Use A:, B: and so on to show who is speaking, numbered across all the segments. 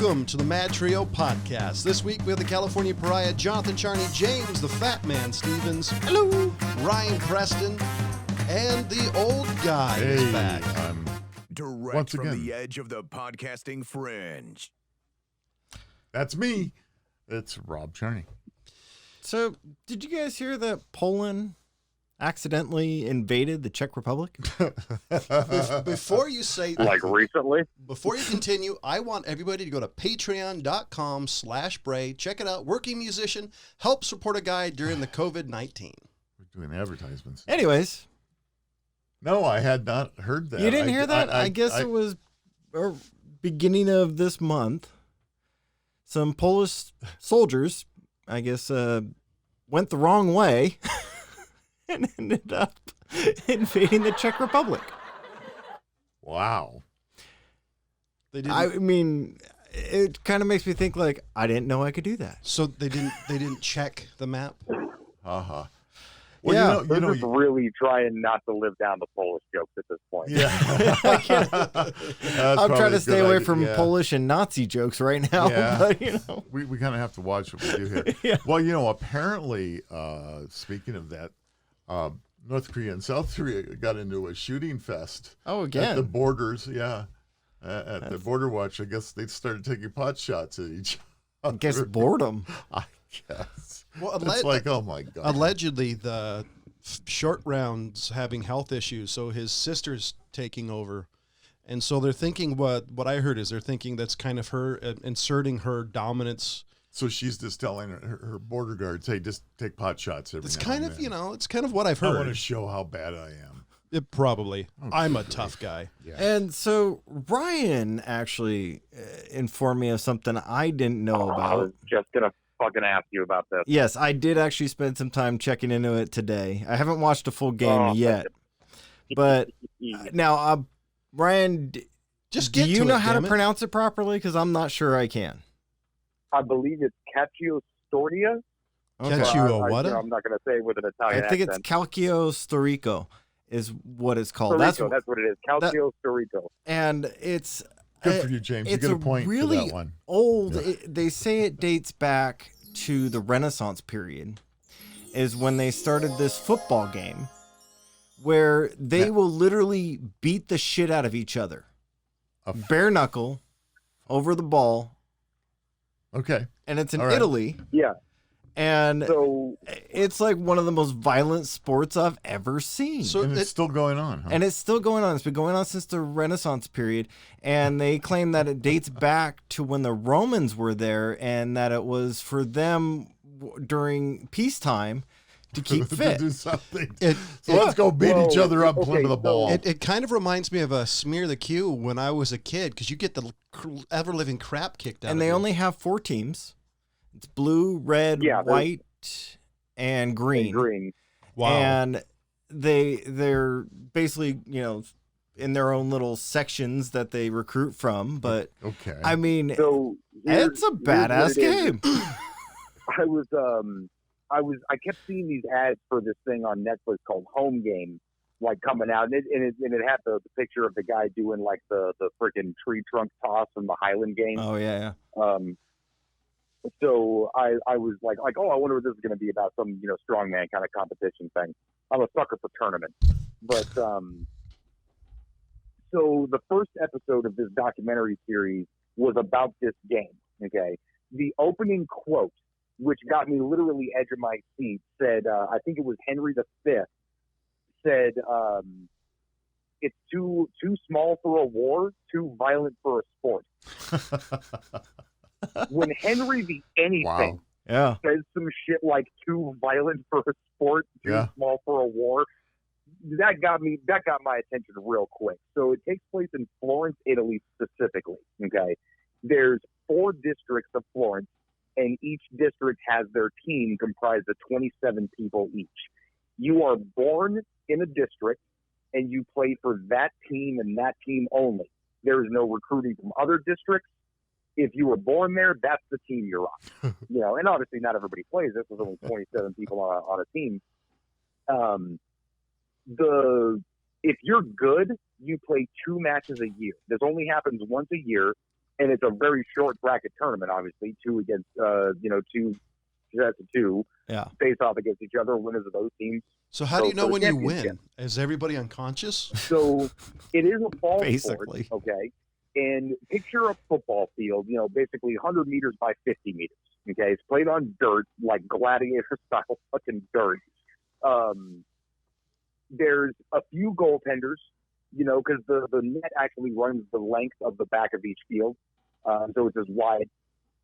A: Welcome to the MadTrio podcast. This week we have the California Pariah, Jonathan Charney, James, the Fat Man Stevens, hello, Ryan Preston, and the old guy is back.
B: Direct
C: once
B: from
C: again.
B: the edge of the podcasting fringe.
C: That's me. It's Rob Charney.
D: So, did you guys hear that Poland accidentally invaded the Czech Republic?
A: Before you say
E: Like recently?
A: Before you continue, I want everybody to go to patreon.com/Bray. Check it out. Working musician, help support a guy during the COVID-19.
C: We're doing advertisements.
D: Anyways,
C: No, I had not heard that.
D: you didn't hear that? I guess it was beginning of this month. Some Polish soldiers, I guess, went the wrong way and ended up invading the Czech Republic.
C: Wow.
A: They didn't.
D: I mean, it kind of makes me think like, I didn't know I could do that.
A: So they didn't check the map.
C: Uh-huh.
D: Yeah.
E: They're just really trying not to live down the Polish jokes at this point.
C: Yeah.
D: I'm trying to stay away from Polish and Nazi jokes right now.
C: Yeah.
D: But, you know.
C: We kind of have to watch what we do here.
D: Yeah.
C: Well, apparently, speaking of that, North Korea and South Korea got into a shooting fest.
D: Oh, again.
C: At the borders, yeah. At the border watch, I guess they started taking pot shots at each other.
D: I guess boredom.
C: I guess.
A: Well,
C: It's like, oh my God.
A: allegedly, the short round's having health issues, so his sister's taking over. And so they're thinking what I heard is they're thinking that's kind of her inserting her dominance.
C: So she's just telling her border guards, hey, just take pot shots every
A: It's
C: now
A: kind
C: and
A: of,
C: then.
A: it's kind of what I've
C: I want to
A: heard.
C: show how bad I am.
A: It probably. I'm a tough guy.
C: Yeah.
D: And so Ryan actually informed me of something I didn't know
E: I was
D: about.
E: just going to fucking ask you about this.
D: Yes, I did actually spend some time checking into it today. I haven't watched a full game yet. But now, Ryan,
A: Just
D: do
A: get
D: you
A: to
D: know
A: it,
D: how to
A: damn it.
D: pronounce it properly? Because I'm not sure I can.
E: I believe it's Calcio Storico.
A: Calcio what?
E: I'm not going to say it with an Italian
D: I think it's
E: accent.
D: Calcio Storico is what it's called.
E: Storico, that's what it is. Calcio Storico.
D: And it's
C: Good for you, James. You
D: it's
C: get a
D: a
C: point
D: really
C: for that one.
D: old.
C: Yeah.
D: They say it dates back to the Renaissance period, is when they started this football game where they will literally beat the shit out of each other, bare knuckle over the ball,
C: Okay.
D: and it's in
C: All right.
D: Italy,
E: Yeah.
D: and
E: So,
D: it's like one of the most violent sports I've ever seen.
A: So
C: And it's still going on, huh?
D: And it's still going on. It's been going on since the Renaissance period. And they claim that it dates back to when the Romans were there and that it was for them during peacetime to keep
C: To
D: fit.
C: do something.
A: It-
C: So let's go beat each
E: Well,
C: other up
E: okay,
C: under the
E: so-
C: ball.
A: It kind of reminds me of a Smear the Q when I was a kid, because you get the ever-living crap kicked out
D: And
A: of
D: they
A: you.
D: only have 4 teams. It's blue, red,
E: Yeah, there's-
D: white, and green.
E: green.
A: Wow.
D: And they're basically, in their own little sections that they recruit from. But,
C: Okay.
D: I mean,
E: So
D: it's a badass game.
E: I kept seeing these ads for this thing on Netflix called Home Game, like coming out, and it had the picture of the guy doing like the freaking tree trunk toss from the Highland game.
D: Oh, yeah.
E: So I was like, oh, I wonder what this is going to be about, some strongman kind of competition thing. I'm a sucker for tournaments, but so the first episode of this documentary series was about this game. Okay, the opening quote, which got me literally edge of my seat, said, I think it was Henry V, said, it's too small for a war, too violent for a sport. When Henry V anything
C: Wow.
D: Yeah.
E: says some shit like too violent for a sport, too
C: Yeah.
E: small for a war, that got my attention real quick. So it takes place in Florence, Italy specifically. Okay. There's 4 districts of Florence, and each district has their team comprised of 27 people each. You are born in a district and you play for that team and that team only. There is no recruiting from other districts. If you were born there, that's the team you're on. And obviously not everybody plays. This was only 27 people on a team. If you're good, you play 2 matches a year. This only happens once a year. and it's a very short bracket tournament. Obviously, two against two sets of two face off against each other. Winners of those teams.
A: So how do you know when you win? Is everybody unconscious?
E: So it is a fall
D: Basically.
E: sport, okay? And picture a football field, basically 100 meters by 50 meters, okay? It's played on dirt, like gladiator-style fucking dirt. There's a few goaltenders, because the net actually runs the length of the back of each field. So it's as wide,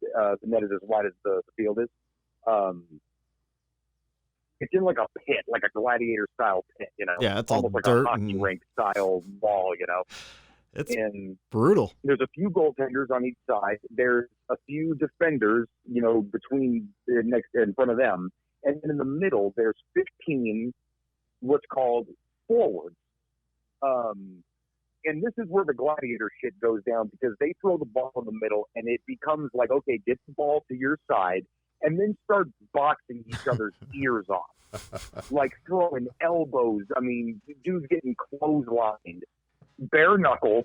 E: the net is as wide as the field is. It's in like a pit, like a gladiator-style pit,
D: Yeah, it's
E: almost
D: all
E: like
D: dirt
E: a hockey rink-style wall,
D: It's
E: and
D: brutal.
E: there's a few goaltenders on each side. There's a few defenders, between in front of them, and then in the middle there's 15 what's called forwards. And this is where the gladiator shit goes down, because they throw the ball in the middle, and it becomes like, okay, get the ball to your side, and then start boxing each other's ears off, like throwing elbows. I mean, dudes getting clotheslined, bare knuckle.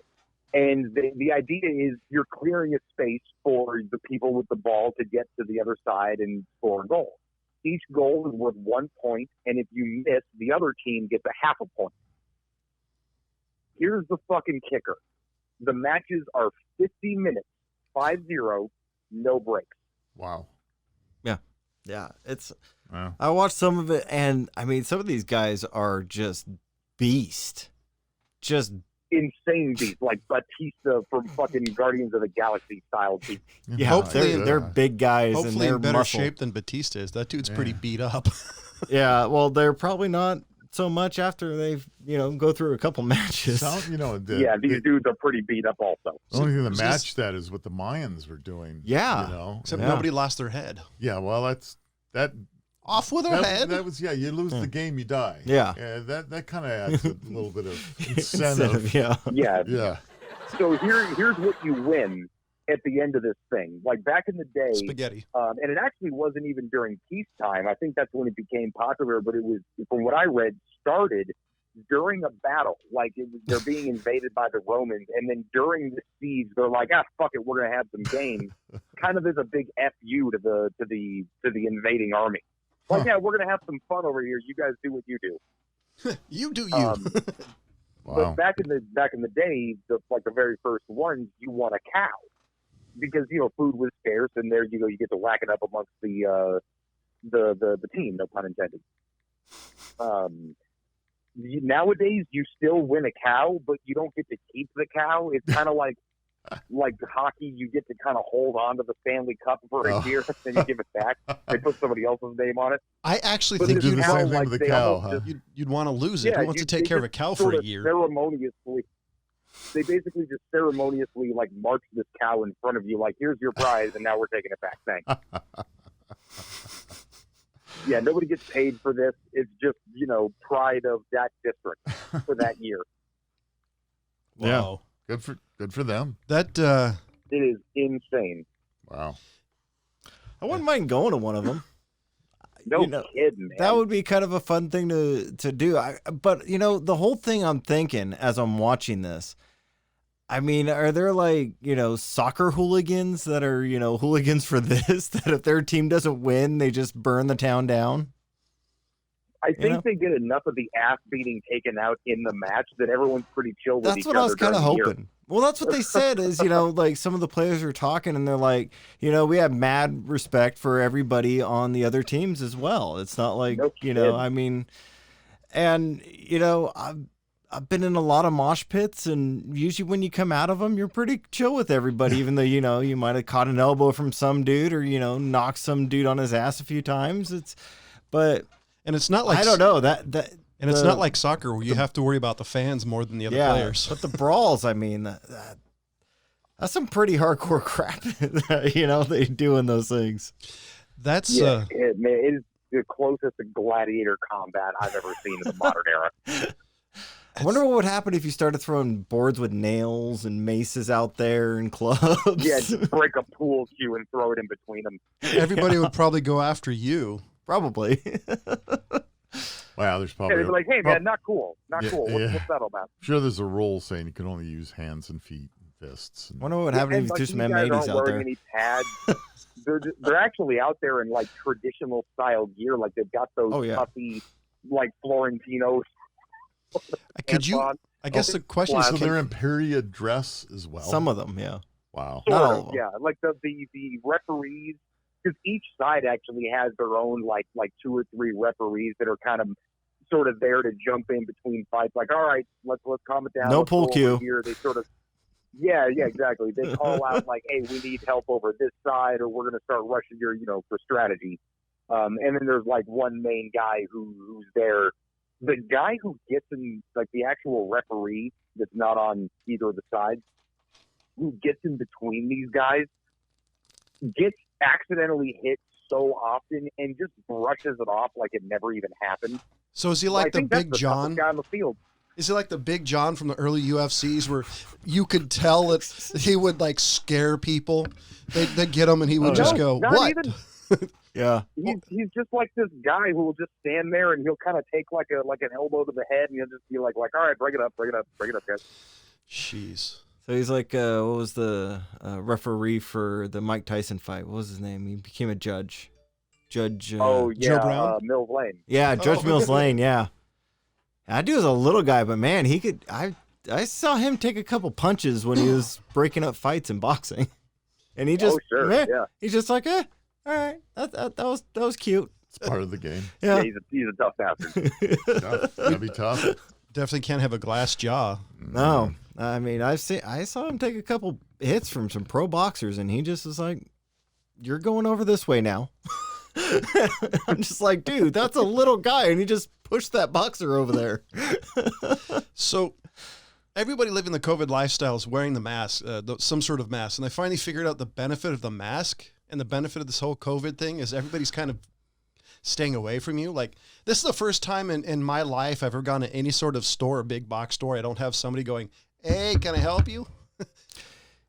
E: And the idea is you're clearing a space for the people with the ball to get to the other side and score a goal. Each goal is worth 1 point, and if you miss, the other team gets a half a point. Here's the fucking kicker. The matches are 50 minutes, 5-0, no breaks.
C: Wow.
D: Yeah, it's.
C: Wow.
D: I watched some of it, and I mean, some of these guys are just beast, just
E: Insane beats, like Batista from fucking Guardians of the Galaxy style beats.
D: yeah.
A: Hopefully-
D: they're big guys, and
A: Hopefully
D: they're
A: in better
D: muscle.
A: shape than Batista is. That dude's pretty beat up.
D: Yeah, well, they're probably not so much after they've go through a couple matches.
E: These dudes are pretty beat up also.
C: The only thing that
A: Is
C: matched that is what the Mayans were doing.
D: Yeah.
A: Except
D: Yeah.
A: nobody lost their head.
C: Yeah, well, that
A: Off with their head.
C: That was you lose the game, you die.
D: Yeah.
C: That kind of adds a little bit of incentive.
D: Yeah.
E: Yeah.
C: Yeah.
E: So here's what you win at the end of this thing. Like back in the day,
A: Spaghetti.
E: and it actually wasn't even during peacetime. I think that's when it became popular, but it was, from what I read, started during a battle. Like they're being invaded by the Romans, and then during the siege, they're like, fuck it, we're gonna have some games. Kind of as a big FU to the invading army. Like, yeah, we're gonna have some fun over here. You guys do what you do.
A: You do you.
C: Wow.
E: But back in the day, the very first ones, you won a cow because food was scarce, and there you go, you get to whack it up amongst the team, no pun intended. Nowadays, you still win a cow, but you don't get to keep the cow. It's kind of like hockey. You get to kind of hold on to the Stanley Cup for a year, then you give it back. They put somebody else's name on it.
A: I actually
E: But
A: think
C: do
E: it's
C: the
E: now
C: same thing
E: like
C: with the
E: they
C: cow,
E: almost
C: huh?
E: just-
A: you'd want to lose it. Who wants to take
E: they
A: care of a
E: just
A: cow
E: sort
A: for a
E: of
A: year?
E: They basically just ceremoniously march this cow in front of you, like, here's your prize, and now we're taking it back. Thanks. Yeah, nobody gets paid for this. It's just, pride of that district for that year.
A: Wow.
C: Good for them.
A: That
E: It is insane.
C: Wow.
D: I wouldn't mind going to one of them.
E: No kidding, man.
D: That would be kind of a fun thing to do. But the whole thing I'm thinking as I'm watching this, I mean, are there soccer hooligans that are, hooligans for this, that if their team doesn't win, they just burn the town down?
E: I think they get enough of the ass beating taken out in the match that everyone's pretty chill with each
D: That's what
E: other.
D: I was kind of
E: during the year.
D: hoping. Well, that's what they said is, some of the players were talking and they're like, we have mad respect for everybody on the other teams as well. It's not like,
E: No kidding.
D: I mean, and, I've been in a lot of mosh pits, and usually when you come out of them, you're pretty chill with everybody, even though, you might have caught an elbow from some dude or, knocked some dude on his ass a few times.
A: and it's not like
D: I don't know
A: and it's not like soccer where you have to worry about the fans more than the other players.
D: But the brawls, I mean, that's some pretty hardcore crap, they do in those things.
A: That's
E: Yeah, it is the closest to gladiator combat I've ever seen in the modern era.
D: I wonder what would happen if you started throwing boards with nails and maces out there and clubs.
E: Yeah, just break a pool cue and throw it in between them.
A: everybody would probably go after you.
D: Probably.
C: Wow, there's
E: Yeah,
C: probably
E: they'd be like, hey, man, not cool. Not
C: Yeah,
E: cool.
C: yeah.
E: What's that all about?
C: I'm sure there's a rule saying you can only use hands and feet and fists.
D: Wonder what would happen if you
E: like,
D: threw some
E: these guys
D: M80s
E: aren't
D: out
E: wearing
D: there.
E: any pads. They're actually out there in like traditional style gear, like they've got those
D: Oh, yeah.
E: puffy like Florentinos.
A: Could you?
E: on.
A: I guess the question is,
C: So
A: can,
C: they're in period dress as well.
D: Some of them, yeah.
C: Wow.
D: Not
E: Sort
D: all
E: of,
D: of them.
E: yeah. Like the referees, because each side actually has their own like 2 or 3 referees that are kind of sort of there to jump in between fights. Like, all right, let's calm it down.
D: No
E: Let's
D: pool
E: go
D: cue.
E: over here. They sort of, yeah, exactly. They call out like, hey, we need help over this side, or we're going to start rushing here, for strategy. And then there's like one main guy who's there. The guy who gets in, like the actual referee that's not on either of the sides, who gets in between these guys, gets accidentally hit so often and just brushes it off like it never even happened.
A: so is he
E: I
A: like the
E: think that's
A: Big
E: the
A: John?
E: toughest guy on the field.
A: Is it like the Big John from the early UFCs where you could tell that he would like scare people? They'd get him and he would just go,
E: not
A: what?
E: even.
D: Yeah.
E: He's just like this guy who will just stand there and he'll kind of take like an elbow to the head and he'll just be like, all right, bring it up, guys.
A: Jeez.
D: So he's like, what was the referee for the Mike Tyson fight? What was his name? He became a judge. Judge.
E: Oh yeah,
A: Joe Brown?
E: Mills Lane.
D: Yeah, Judge
A: Oh.
D: Mills Lane. Yeah. That dude was a little guy, but man, he could. I saw him take a couple punches when he was breaking up fights in boxing, and he just,
E: Oh sure,
D: meh,
E: yeah.
D: he's just like, all right, that was cute.
C: It's part of the game.
D: Yeah.
E: He's a tough bastard.
C: Tough. That'd be tough.
A: Definitely can't have a glass jaw.
D: No, I mean, I saw him take a couple hits from some pro boxers, and he just was like, "You're going over this way now." I'm just like, dude, that's a little guy, and he just pushed that boxer over there.
A: So everybody living the COVID lifestyle is wearing the mask, some sort of mask. And I finally figured out the benefit of the mask and the benefit of this whole COVID thing is everybody's kind of staying away from you. Like, this is the first time in my life I've ever gone to any sort of store, a big box store. I don't have somebody going, hey, can I help you?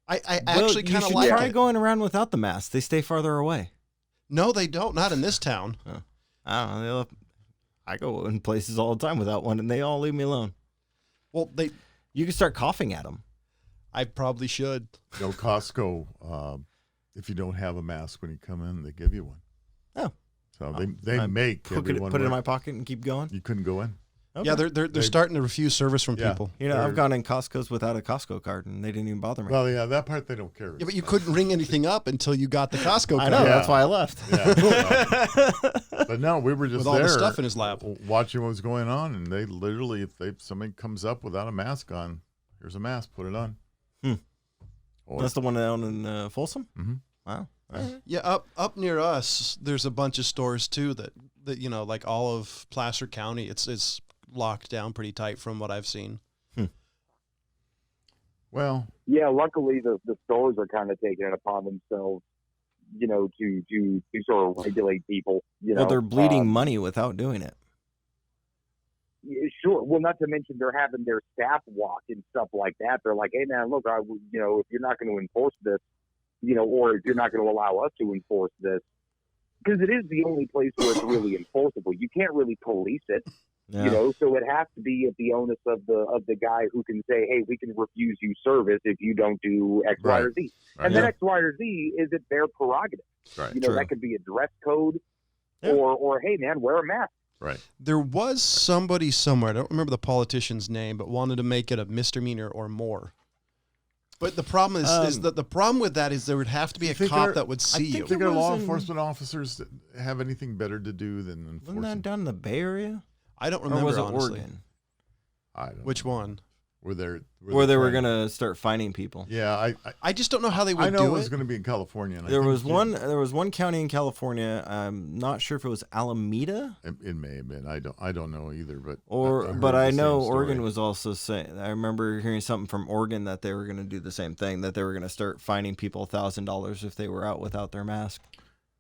A: I actually kind of like
D: try
A: it.
D: going around without the mask. They stay farther away.
A: No, they don't. Not in this town.
D: I don't know. I go in places all the time without one, and they all leave me alone.
A: Well,
D: You can start coughing at them.
A: I probably should.
C: Costco, if you don't have a mask when you come in, they give you one.
D: Oh.
C: So they make
D: Put it
C: everyone
D: in
C: wear-
D: my pocket and keep going.
C: You couldn't go in.
D: Okay.
A: Yeah, they're starting to refuse service from
C: Yeah.
A: people.
D: You know,
C: They're-
D: I've gone in Costco's without a Costco card, and they didn't even bother me.
C: Well, yeah, that part they don't care.
A: Yeah, but you couldn't ring anything up until you got the Costco
D: I
A: card.
D: know.
C: Yeah.
D: That's why I left.
C: Yeah. But no, we were just
A: With all
C: there
A: the stuff in his lap.
C: watching what was going on, and they literally, if somebody comes up without a mask on, here's a mask, put it on. Or,
D: That's the one down in Folsom?
C: Mhm.
D: Wow. All right.
A: Yeah, up near us, there's a bunch of stores too that like all of Placer County, it's locked down pretty tight from what I've seen.
C: well,
E: Yeah, luckily the stores are kind of taking it upon themselves, to sort of regulate people.
D: Well, they're bleeding money without doing it.
E: Yeah, sure. Well, not to mention they're having their staff walk and stuff like that. They're like, hey man, look, if you're not going to enforce this, or if you're not going to allow us to enforce this, because it is the only place where it's really enforceable. You can't really police it.
D: Yeah.
E: So it has to be at the onus of the guy who can say, hey, we can refuse you service if you don't do X, Y, or Z.
C: right,
E: And then X, Y, or Z is at their prerogative.
C: right,
D: True.
E: That could be a dress code,
D: Yeah.
E: or hey man, wear a mask.
C: right.
A: There was somebody somewhere, I don't remember the politician's name, but wanted to make it a misdemeanor or more. But the problem is that the problem with that is there would have to be a
C: think
A: cop
C: our-
A: that would see
C: Do you
A: you.
C: think our
D: was
C: law
D: in-
C: enforcement officers have anything better to do than
D: Wasn't that
C: enforcing?
D: down in the Bay Area?
A: I don't
D: Or
A: remember
D: was it
A: honestly.
D: Oregon?
C: I don't
A: Which
C: know.
A: one?
C: Where
D: Where they were going to start fining people.
C: Yeah,
A: I just don't know how they would
C: I know
A: do
C: it was
A: it.
C: going to be in California. And I
D: There
C: think
D: was one county in California. I'm not sure if it was Alameda
C: It may have been. I don't know either. But
D: but I
C: heard the
D: know
C: same
D: Oregon
C: story.
D: was also saying. I remember hearing something from Oregon that they were going to do the same thing. That they were going to start fining people $1,000 if they were out without their mask.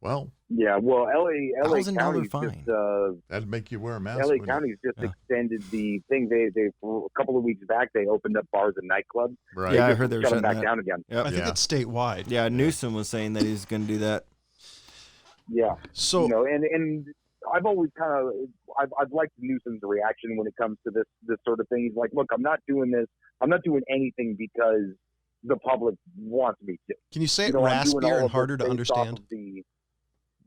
C: Well,
E: Yeah, well, LA
D: $1,000
E: County's
D: fine.
E: just
C: that'd make you wear a mask.
E: LA
C: wouldn't it?
E: County's just
D: Yeah.
E: extended the thing. They a couple of weeks back they opened up bars and nightclubs.
C: Right.
D: Yeah, I
E: Just
D: heard they were
E: shut them
D: shutting
E: back
D: that.
E: down again.
D: Yep.
A: I think
C: Yeah.
A: it's statewide.
D: Yeah, Newsom was saying that he's going to do that.
E: Yeah,
A: So
E: and I've always I've liked Newsom's reaction when it comes to this sort of thing. He's like, look, I'm not doing this. I'm not doing anything because the public wants me to.
A: Can you say it
E: I'm doing all
A: raspier and
E: of
A: harder
E: this
A: to
E: based off
A: understand?
E: of the-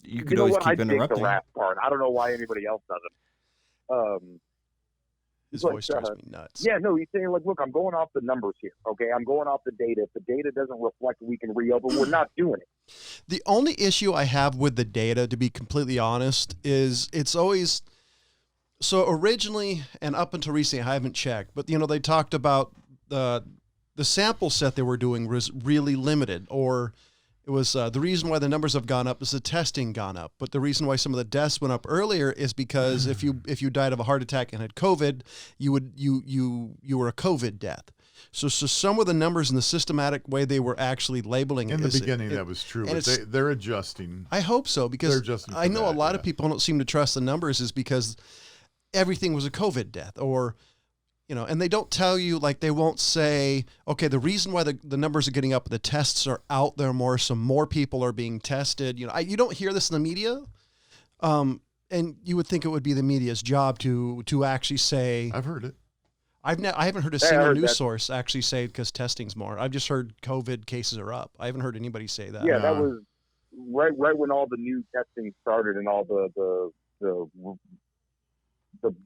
D: You could
E: you know
D: always
E: what? I
D: keep
E: dig the
D: interrupting.
E: rap part. I don't know why anybody else doesn't.
A: His
E: but,
A: voice drives me nuts.
E: Yeah, no, he's saying, like, look, I'm going off the numbers here, okay? I'm going off the data. If the data doesn't reflect we can reopen, we're not doing it.
A: The only issue I have with the data, to be completely honest, is it's always so originally and up until recently, I haven't checked, but they talked about the sample set they were doing was really limited, or it was the reason why the numbers have gone up is the testing gone up. But the reason why some of the deaths went up earlier is because if you died of a heart attack and had COVID, you were a COVID death. So some of the numbers in the systematic way they were actually labeling
C: In
A: it
C: the beginning, that was true, but they're adjusting.
A: I hope so, because
C: They're adjusting for
A: I know a
C: that,
A: lot
C: yeah.
A: of people don't seem to trust the numbers is because everything was a COVID death, or and they don't tell you, like, they won't say, okay, the reason why the numbers are getting up, the tests are out there more, so more people are being tested. You don't hear this in the media, and you would think it would be the media's job to actually say.
C: I've heard it.
A: I haven't heard a single news source actually say because testing's more. I've just heard COVID cases are up. I haven't heard anybody say that.
E: Yeah, that was right when all the new testing started and all the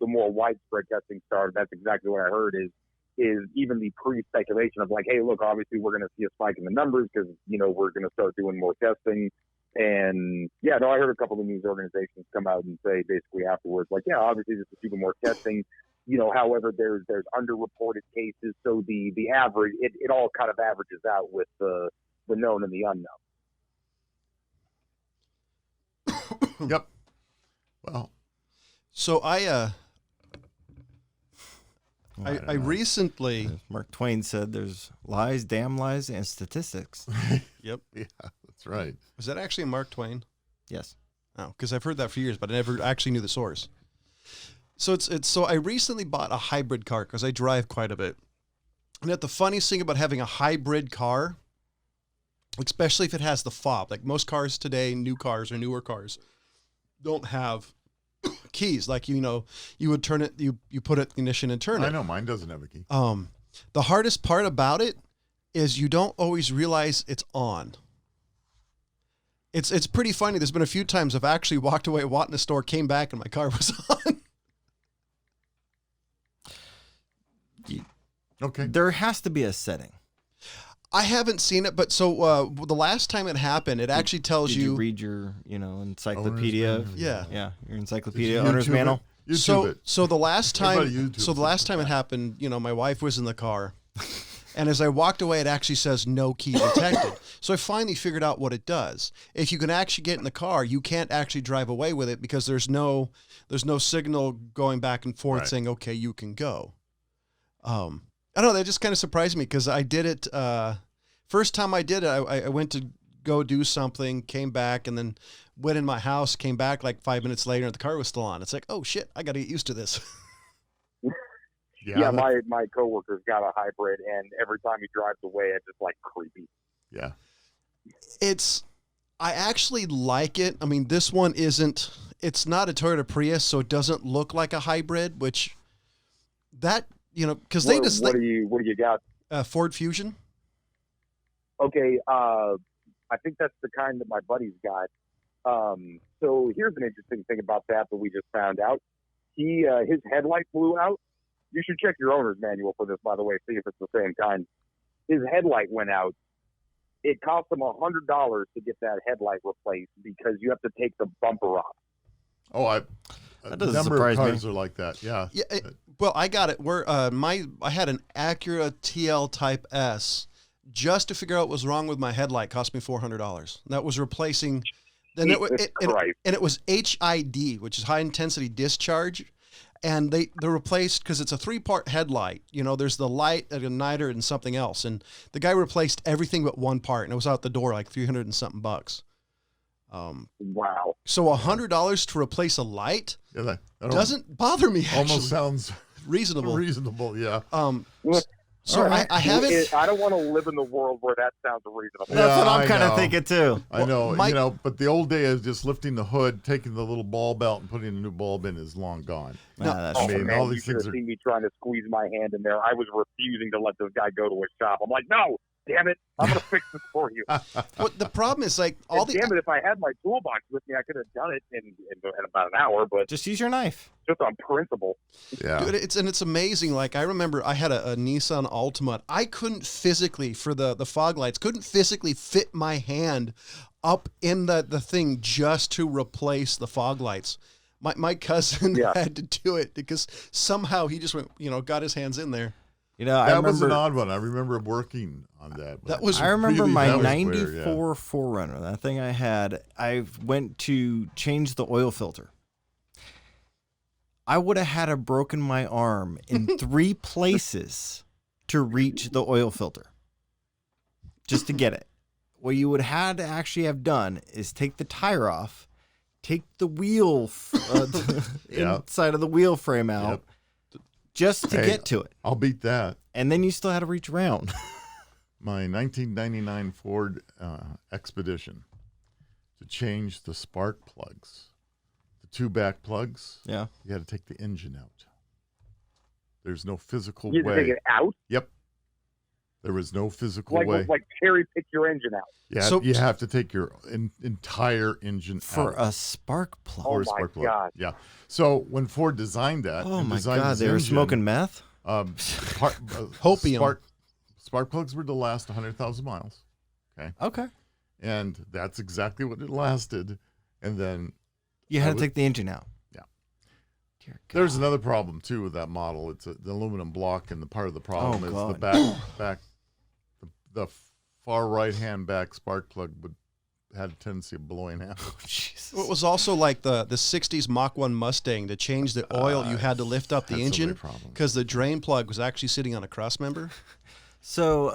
E: more widespread testing started. That's exactly what I heard is even the pre-speculation of, like, hey, look, obviously we're going to see a spike in the numbers because, we're going to start doing more testing. And yeah, no, I heard a couple of news organizations come out and say basically afterwards, like, yeah, obviously this is even more testing. However, there's underreported cases. So the average, it all kind of averages out with the known and the unknown.
C: Yep. Well,
A: So I recently.
D: As Mark Twain said, there's lies, damn lies, and statistics.
A: Yep.
C: yeah, that's right.
A: Was that actually Mark Twain?
D: Yes.
A: Oh, because I've heard that for years, but I never actually knew the source. So so I recently bought a hybrid car because I drive quite a bit. And the funniest thing about having a hybrid car, especially if it has the fob, like most cars today, new cars or newer cars, don't have keys. Like, you would turn it, you put it in ignition and turn it.
C: I know mine doesn't have a key.
A: The hardest part about it is you don't always realize it's on. It's pretty funny. There's been a few times I've actually walked away, walked in the store, came back, and my car was on.
C: Okay.
D: There has to be a setting.
A: I haven't seen it, but so the last time it happened, it actually tells
D: Did you read your, encyclopedia?
C: Owner's
A: Yeah.
D: Yeah, your encyclopedia,
C: Did you
D: owner's
C: YouTube
D: manual.
C: it? YouTube it.
A: So the last
C: Everybody
A: time,
C: YouTubes it.
A: it happened, my wife was in the car, and as I walked away, it actually says no key detected. So I finally figured out what it does. If you can actually get in the car, you can't actually drive away with it because there's no signal going back and forth saying, okay, you can go. I don't know, that just kind of surprised me because I did it, first time I did it, I went to go do something, came back, and then went in my house, came back like 5 minutes later, and the car was still on. It's like, oh shit, I got to get used to this.
E: Yeah, my coworker's got a hybrid, and every time he drives away, it's just like creepy.
C: Yeah.
A: I actually like it. I mean, this one it's not a Toyota Prius, so it doesn't look like a hybrid, which because
E: what do you got?
A: Ford Fusion.
E: Okay, I think that's the kind that my buddy's got. So here's an interesting thing about that we just found out. His headlight blew out. You should check your owner's manual for this, by the way, see if it's the same kind. His headlight went out. It cost him $100 to get that headlight replaced because you have to take the bumper off.
C: Oh,
D: That doesn't
C: number
D: surprise
C: of
D: me.
C: cars are like that. Yeah.
A: Yeah. Well, I got it. I had an Acura TL Type S. Just to figure out what was wrong with my headlight cost me $400. That was replacing. Then it was HID, which is high intensity discharge, and they replaced because it's a 3-part headlight. There's the light, an igniter, and something else. And the guy replaced everything but one part, and it was out the door like $300 and something bucks.
E: Wow.
A: So $100 to replace a light
C: Yeah, that
A: doesn't bother me. Actually.
C: almost sounds
A: reasonable.
C: reasonable. Yeah.
A: So
C: All right.
A: I haven't.
E: I don't want to live in the world where that sounds reasonable.
C: Yeah,
D: That's what I'm
C: I
D: kind of
C: know.
D: thinking too.
C: I know,
A: my-
C: but the old day is just lifting the hood, taking the little bulb out, and putting a new bulb in is long gone.
D: That's
E: Oh,
C: I mean,
E: man,
C: all
E: you
C: these
E: should
C: things
E: have
C: are.
E: seen me trying to squeeze my hand in there. I was refusing to let this guy go to his shop. I'm like, no, damn it, I'm gonna fix this for you.
A: But the problem is like all the
E: Damn it, if I had my toolbox with me, I could have done it in about an hour. But
D: Just use your knife.
E: just on principle.
C: Yeah.
A: Dude, it's amazing. Like I remember I had a Nissan Altima. I couldn't physically for the fog lights, couldn't physically fit my hand up in the thing just to replace the fog lights. My cousin had to do it because somehow he just went, got his hands in there.
D: You know,
C: That was an odd one. I remember working on that.
A: That was
D: I remember
A: really,
D: my
C: that was
D: 94
C: weird, yeah.
D: 4Runner, that thing I had, I went to change the oil filter. I would have had to broken my arm in 3 places to reach the oil filter just to get it. What you would have to actually have done is take the tire off, take the wheel inside of the wheel frame out just to get to it.
C: I'll beat that.
D: And then you still had to reach around.
C: My 1999 Ford Expedition, to change the spark plugs, the 2 back plugs.
D: Yeah.
C: You had to take the engine out. There's no physical
E: You had
C: way.
E: to take it out,
C: Yep. There was no physical way.
E: like cherry pick your engine out.
C: Yeah,
A: So-
C: you have to take your entire engine
D: For
C: out.
D: a spark plug.
E: Oh
C: Or a
E: my
C: spark plug.
E: God.
C: Yeah. So when Ford designed that,
D: Oh
C: and
D: my
C: designed
D: God,
C: his
D: they were
C: engine,
D: smoking meth?
A: Hopium.
C: Spark plugs were to last 100,000 miles.
D: Okay.
C: And that's exactly what it lasted. And then
D: You had
C: I
D: to
C: would-
D: take the engine out.
C: Yeah.
D: Dear God.
C: there's another problem too with that model. It's the aluminum block, and the part of the problem
D: Oh,
C: is
D: God.
C: the the far right hand back spark plug had a tendency of blowing out.
D: Jesus.
A: It was also like the 60s Mach 1 Mustang. To change the oil, you had to lift up the
C: had so
A: engine
C: many problems.
A: because the drain plug was actually sitting on a cross member.
D: So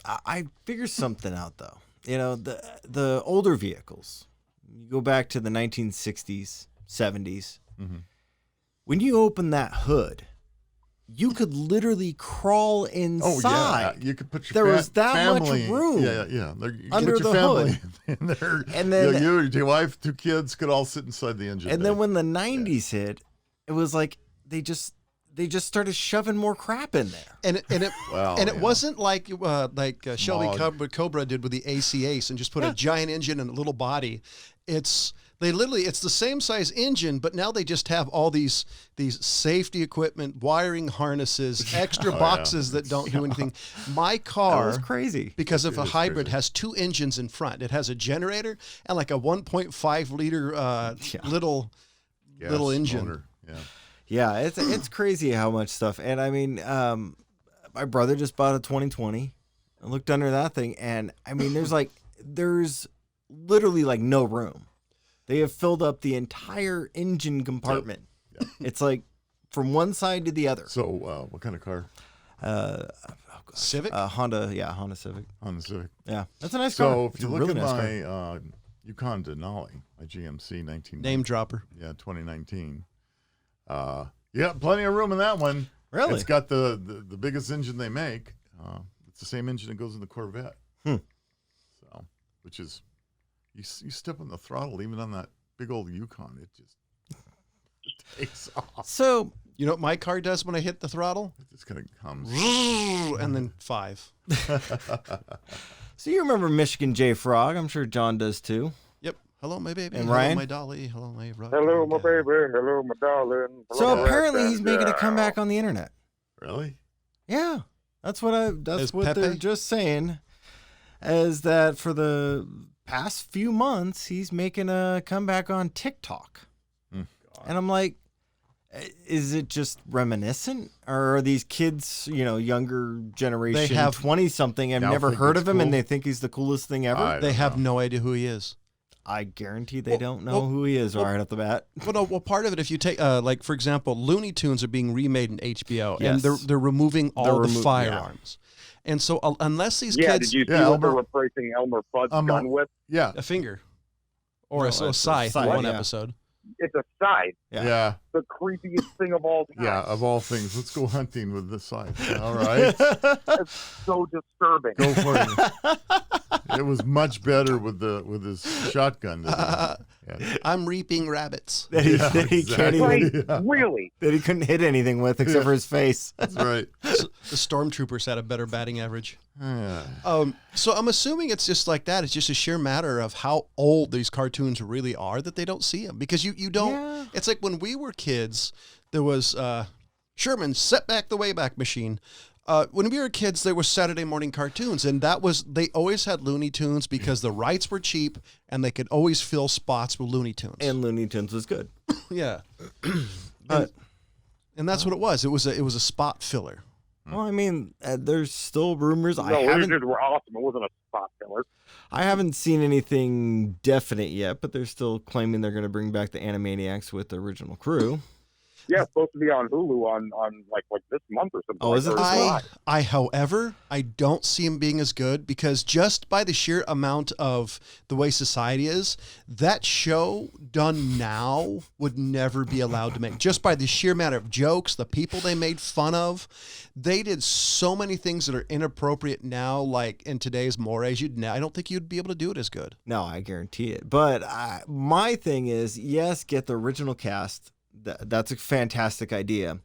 D: I figured something out though. You know, the older vehicles, you go back to the 1960s, 70s.
C: Mhm.
D: When you open that hood, you could literally crawl
C: Oh
D: inside.
C: yeah, you could put your
D: There was that much
C: family,
D: room
C: Yeah. There, you
D: under
C: put your
D: the
C: family
D: hood.
C: in there,
D: And then-
C: your wife, 2 kids could all sit inside the engine.
D: And
C: bay.
D: then when the 90s hit, it was like they just started shoving more crap in there.
A: And it
C: Well,
A: and it
C: yeah.
A: wasn't like Shelby
C: Smog.
A: Cobra did with the AC Ace and just put a giant engine and a little body. It's the same size engine, but now they just have all these safety equipment, wiring harnesses, extra boxes that don't do anything. My
D: That
A: car,
D: was crazy.
A: because of
C: It
A: a
C: is
A: hybrid,
C: crazy.
A: has 2 engines in front. It has a generator and like a 1.5 liter little
C: Gas
A: little engine.
C: motor, Yeah.
D: Yeah, it's crazy how much stuff. And I mean, my brother just bought a 2020. I looked under that thing, and I mean, there's literally like no room. They have filled up the entire engine compartment.
C: Yep.
D: It's like from one side to the other.
C: So, what kind of car?
A: Civic.
D: Honda Civic.
C: Honda Civic.
D: Yeah, that's a nice car.
C: So if
D: It's
C: you
D: a
C: look
D: really
C: at
D: nice car.
C: my Yukon Denali, my GMC 19
A: Name dropper.
C: 2019. Yeah, plenty of room in that one.
D: Really?
C: It's got the biggest engine they make. It's the same engine that goes in the Corvette. So, which is you step on the throttle even on that big old Yukon, it just takes off.
D: So
A: You know what my car does when I hit the throttle?
C: It just kind of comes.
A: And then 5.
D: So you remember Michigan J Frog? I'm sure John does too.
A: Yep. Hello, my baby.
D: And
A: Hello,
D: Ryan?
A: my dolly. Hello, my rock.
E: Hello, my baby. Hello, my darling.
D: So
E: Hello,
D: apparently
E: my
D: he's making a
E: friend.
D: comeback on the internet.
C: Really?
D: Yeah, that's what
A: As
D: they're
A: Pepe?
D: just saying. Is that for the past few months he's making a comeback on TikTok, and I'm like, is it just reminiscent, or are these kids, younger generation,
A: They have-
D: 20-something, have
C: Now
D: never
C: think
D: heard
C: it's
D: of him, and
C: cool?
D: they think he's the coolest thing ever?
A: They have no idea who he is.
D: I guarantee they don't know who he is right off the bat.
A: Well, part of it, if you take, like, for example, Looney Tunes are being remade in HBO,
D: Yes.
A: and they're removing all the
D: yeah.
A: firearms. And so unless these
E: Yeah,
A: kids...
E: did you see
C: Yeah,
E: what they're
C: Elmer-
E: replacing Elmer Fudd's gun with?
C: Yeah.
A: A finger. Or
D: No,
A: a
D: it's a
A: scythe in
D: scythe,
A: one
D: yeah.
A: episode.
E: It's a scythe.
D: Yeah.
C: Yeah.
E: The creepiest thing of all time.
C: Yeah. Of all things, let's go hunting with this scythe. All right.
E: It's so disturbing.
C: Go for it. It was much better with his shotgun. Yeah.
A: I'm reaping rabbits.
D: That he,
C: Yeah,
D: that he can't
C: exactly.
D: even,
E: Right? Really?
D: that he couldn't hit anything with except for his face.
C: That's right.
A: The stormtroopers had a better batting average.
C: Yeah.
A: So I'm assuming it's just like that. It's just a sheer matter of how old these cartoons really are that they don't see them, because you don't.
D: Yeah.
A: It's like when we were kids, there was Sherman Set Back the Wayback Machine. When we were kids, there was Saturday morning cartoons, and they always had Looney Tunes because the rights were cheap and they could always fill spots with Looney Tunes.
D: And Looney Tunes was good.
A: Yeah, and that's what it was. It was a spot filler.
D: Well, I mean, there's still rumors.
E: No,
D: I haven't
E: Lizards were awesome. It wasn't a spot filler.
D: I haven't seen anything definite yet, but they're still claiming they're going to bring back the Animaniacs with the original crew.
E: Yeah, it's supposed to be on Hulu on like this month or something.
D: Oh, is it
E: or
D: this
E: July.
A: However, I don't see him being as good because just by the sheer amount of the way society is, that show done now would never be allowed to make. Just by the sheer amount of jokes, the people they made fun of, they did so many things that are inappropriate now, like in today's mores. I don't think you'd be able to do it as good.
D: No, I guarantee it. But my thing is, yes, get the original cast. That's a fantastic idea.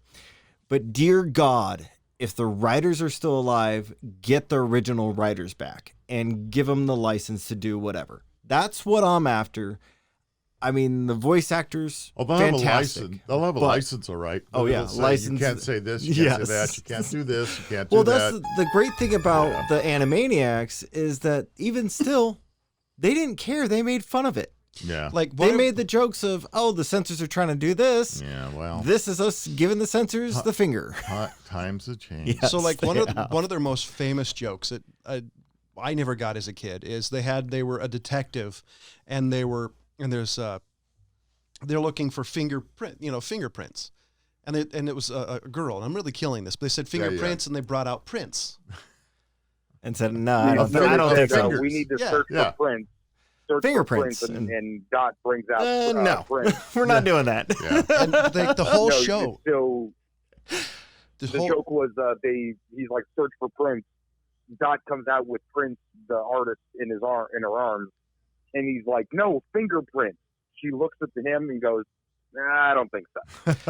D: But dear God, if the writers are still alive, get the original writers back and give them the license to do whatever. That's what I'm after. I mean, the voice actors,
C: Oh, they'll have a
D: fantastic.
C: license. They'll have a license, all right.
D: Oh,
C: But
D: yeah,
C: it'll say,
D: license.
C: You can't say this. You can't say
D: Yes.
C: that. You can't do this. You can't do
D: Well,
C: that.
D: that's the great thing about the Animaniacs is that even still, they didn't care. They made fun of it.
C: Yeah.
A: Like
D: They made the jokes of, oh, the censors are trying to do this.
C: Yeah. Well.
D: This is us giving the censors the finger.
C: Times have changed.
D: Yes,
A: so like
D: they
A: one
D: have.
A: of their most famous jokes that I never got as a kid is they were a detective, and they're looking for fingerprints, and it was a girl, and I'm really killing this, but they said fingerprints, and they brought out prints.
D: And said, no,
E: Yeah,
D: I don't,
E: no,
D: I don't think so.
C: fingers.
E: We need to
A: Yeah.
E: search
C: Yeah.
E: for prints. Search
D: Fingerprints
E: for prints,
D: and-
E: and Dot brings out
D: No,
E: prints.
D: we're not doing that.
C: Yeah.
A: And the whole
E: No,
A: show,
E: So
A: the
E: the
A: whole
E: joke was he's like search for prints. Dot comes out with Prince, the artist, in her arms, and he's like, "No, fingerprints." She looks at him and goes, "Nah, I don't think so."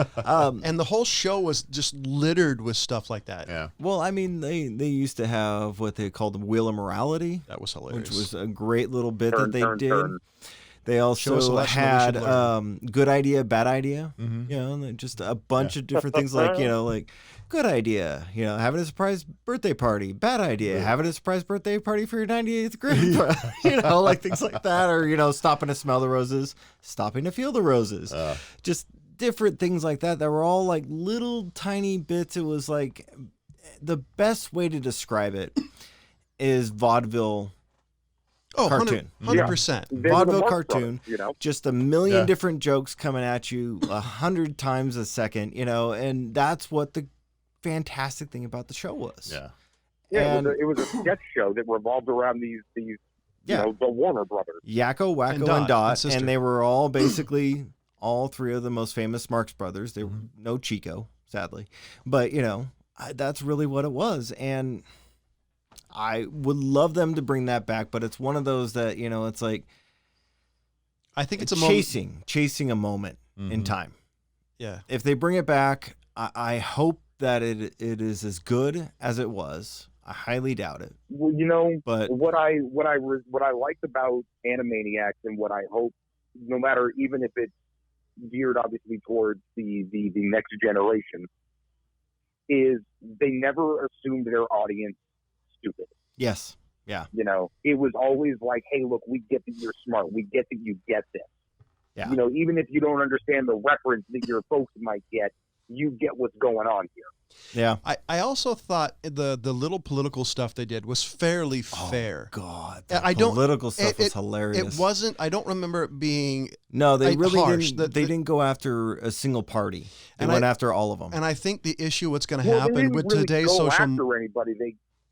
A: and the whole show was just littered with stuff like that.
C: Yeah.
D: Well, I mean, they used to have what they called the Wheel of Morality,
A: That was hilarious.
D: which was a great little bit
E: Turn,
D: that they
E: turn,
D: did.
E: turn.
D: They
A: Show us a
D: also
A: lesson that we
D: had
A: should learn.
D: good idea, bad idea.
C: Mhm.
D: You know, and just a bunch of different things like, like good idea, having a surprise birthday party, bad idea, having a surprise birthday party for your 98th grandpa, like things like that, or, stopping to smell the roses, stopping to feel the roses, just different things like that were all like little tiny bits. It was like the best way to describe it is vaudeville. Cartoon.
A: 100%.
E: They were the
D: Vaudeville
E: Marx
D: cartoon.
E: Brothers,
D: Just a million
C: Yeah.
D: different jokes coming at you 100 times a second, and that's what the fantastic thing about the show was.
C: Yeah.
E: Yeah,
D: And-
E: it was a sketch show that revolved around these
D: Yeah.
E: the Warner Brothers.
D: Yakko, Wacko,
A: And
D: and
A: Dot,
D: Dot,
A: and sister.
D: and they were all basically all three of the most famous Marx Brothers. They were no Chico, sadly, but that's really what it was, and I would love them to bring that back. But it's one of those that it's like
A: I think it's a moment.
D: chasing a moment in time.
A: Yeah.
D: If they bring it back, I hope that it is as good as it was. I highly doubt it.
E: Well,
D: But
E: what I liked about Animaniacs, and what I hope, no matter, even if it's geared obviously towards the next generation, is they never assumed their audience stupid.
D: yes, yeah,
E: It was always like, hey, look, we get that you're smart. We get that you get this.
D: Yeah.
E: Even if you don't understand the reference that your folks might get, you get what's going on here.
D: yeah.
A: I also thought the little political stuff they did was fairly fair.
D: God,
A: I
D: the
A: don't-
D: political stuff was
A: It
D: hilarious.
A: wasn't. I don't remember it being.
D: No, they really
A: harsh.
D: didn't. They didn't go after a single party. They
A: And
D: went
A: I-
D: after all of them.
A: And I think the issue, what's going to
E: Well, they
A: happen
E: didn't
A: with
E: really
A: today's
E: go
A: social.
E: after anybody.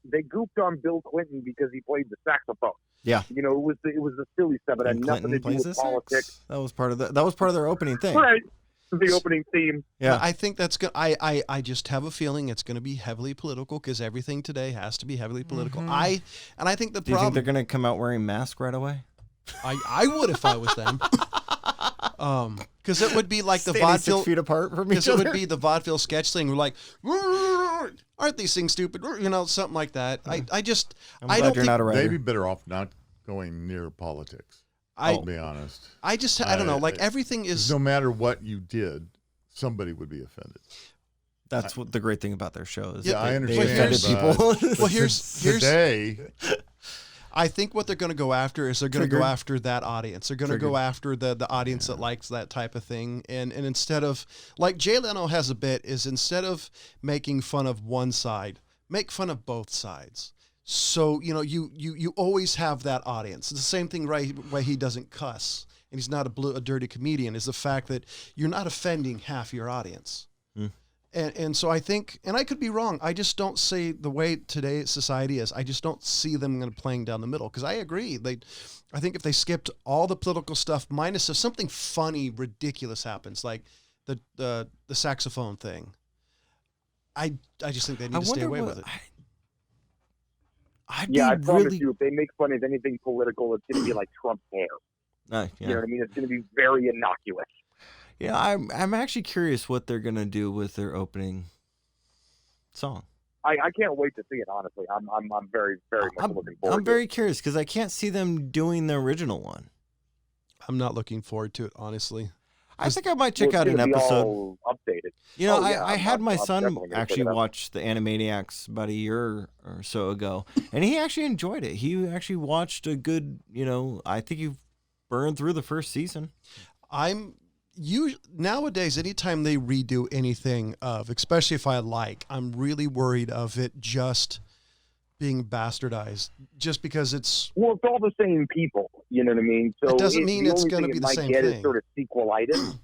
E: They goofed on Bill Clinton because he played the saxophone.
D: Yeah.
E: It was the silly stuff. It had
D: And
E: nothing to
D: Clinton
E: do
D: plays
E: with
D: the
E: politics.
D: sax. That was part of their opening thing.
E: Right. The opening theme.
D: Yeah.
A: I think that's good. I just have a feeling it's going to be heavily political because everything today has to be heavily political. I think the
D: Do you think
A: problem.
D: they're going to come out wearing masks right away?
A: I would if I was them. Because it would be like the
D: Standing 6
A: vaudeville.
D: feet apart from
A: Because
D: each
A: it
D: other.
A: would be the vaudeville sketch thing. We're like, aren't these things stupid? You know, something like that. I
D: I'm glad
A: don't
D: you're
A: think.
D: not a
C: They'd
D: writer.
C: be better off not going near politics.
A: I'll
C: I'll be honest.
A: I don't know. Like everything is.
C: No matter what you did, somebody would be offended.
D: That's what the great thing about their show is.
A: Yeah,
C: I
D: they
C: understand,
D: offended
C: but-
D: people.
A: Well, here's
C: Today,
A: I think what they're going to go after is they're going to go
D: Triggered.
A: after that audience. They're going to go after the audience that likes that type of thing. And instead of, like Jay Leno has a bit, is instead of making fun of one side, make fun of both sides. So, you know, you always have that audience. It's the same thing why he doesn't cuss and he's not a dirty comedian is the fact that you're not offending half your audience. And so I think, and I could be wrong, I just don't see the way today's society is, I just don't see them kind of playing down the middle. Because I agree. I think if they skipped all the political stuff, minus if something funny, ridiculous happens, like the saxophone thing, I just think they need to stay away with it.
D: I'd
E: Yeah, I
D: be
E: promise
D: really.
E: you, if they make fun of anything political, it's going to be like Trump's hair.
D: Yeah.
E: You know what I mean? It's going to be very innocuous.
D: Yeah, I'm actually curious what they're gonna do with their opening song.
E: I can't wait to see it. Honestly, I'm very much looking forward.
D: I'm very curious because I can't see them doing the original one.
A: I'm not looking forward to it, honestly.
D: I think I might check out an
E: It's gonna be
D: episode.
E: all updated.
D: You know,
E: Oh, yeah,
D: I had my
E: I'm
D: son
E: definitely gonna
D: actually
E: check it out.
D: watch the Animaniacs about a year or so ago, and he actually enjoyed it. He actually watched a good, I think he burned through the first season.
A: Nowadays, anytime they redo anything especially if I'm really worried of it just being bastardized, just because it's.
E: Well, it's all the same people. You know what I mean? So
A: It doesn't mean
E: the
A: it's
E: only
A: gonna
E: thing
A: be
E: it
A: the
E: might
A: same
E: get
A: thing.
E: Is sort of sequelitis.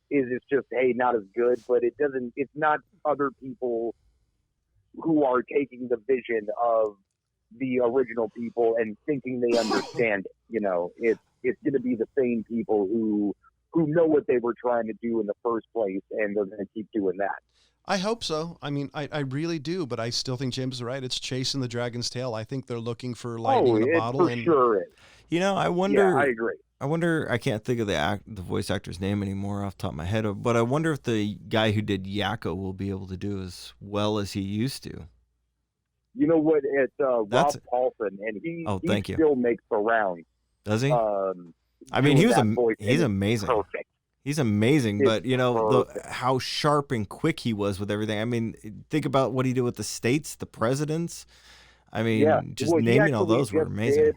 E: It's just not as good, but it doesn't. It's not other people who are taking the vision of the original people and thinking they understand it. You know, it's going to be the same people who know what they were trying to do in the first place, and they're going to keep doing that.
A: I hope so. I mean, I really do, but I still think James is right. It's chasing the dragon's tail. I think they're looking for lightning in a
E: it
A: bottle.
E: for sure is.
D: I wonder.
E: Yeah, I agree.
D: I wonder. I can't think of the voice actor's name anymore off the top of my head, but I wonder if the guy who did Yakko will be able to do as well as he used to.
E: You know what? It's Rob
D: That's-
E: Paulson, and he
D: thank you.
E: still makes the rounds.
D: Does he? I
E: doing
D: mean,
E: that voice,
D: he's
E: and it's
D: amazing.
E: Perfect.
D: He's amazing,
E: It's
D: but how sharp and quick he was with everything. I mean, think about what he did with the states, the presidents. I mean, just
E: Well, he
D: naming all
E: actually
D: those were
E: just
D: amazing.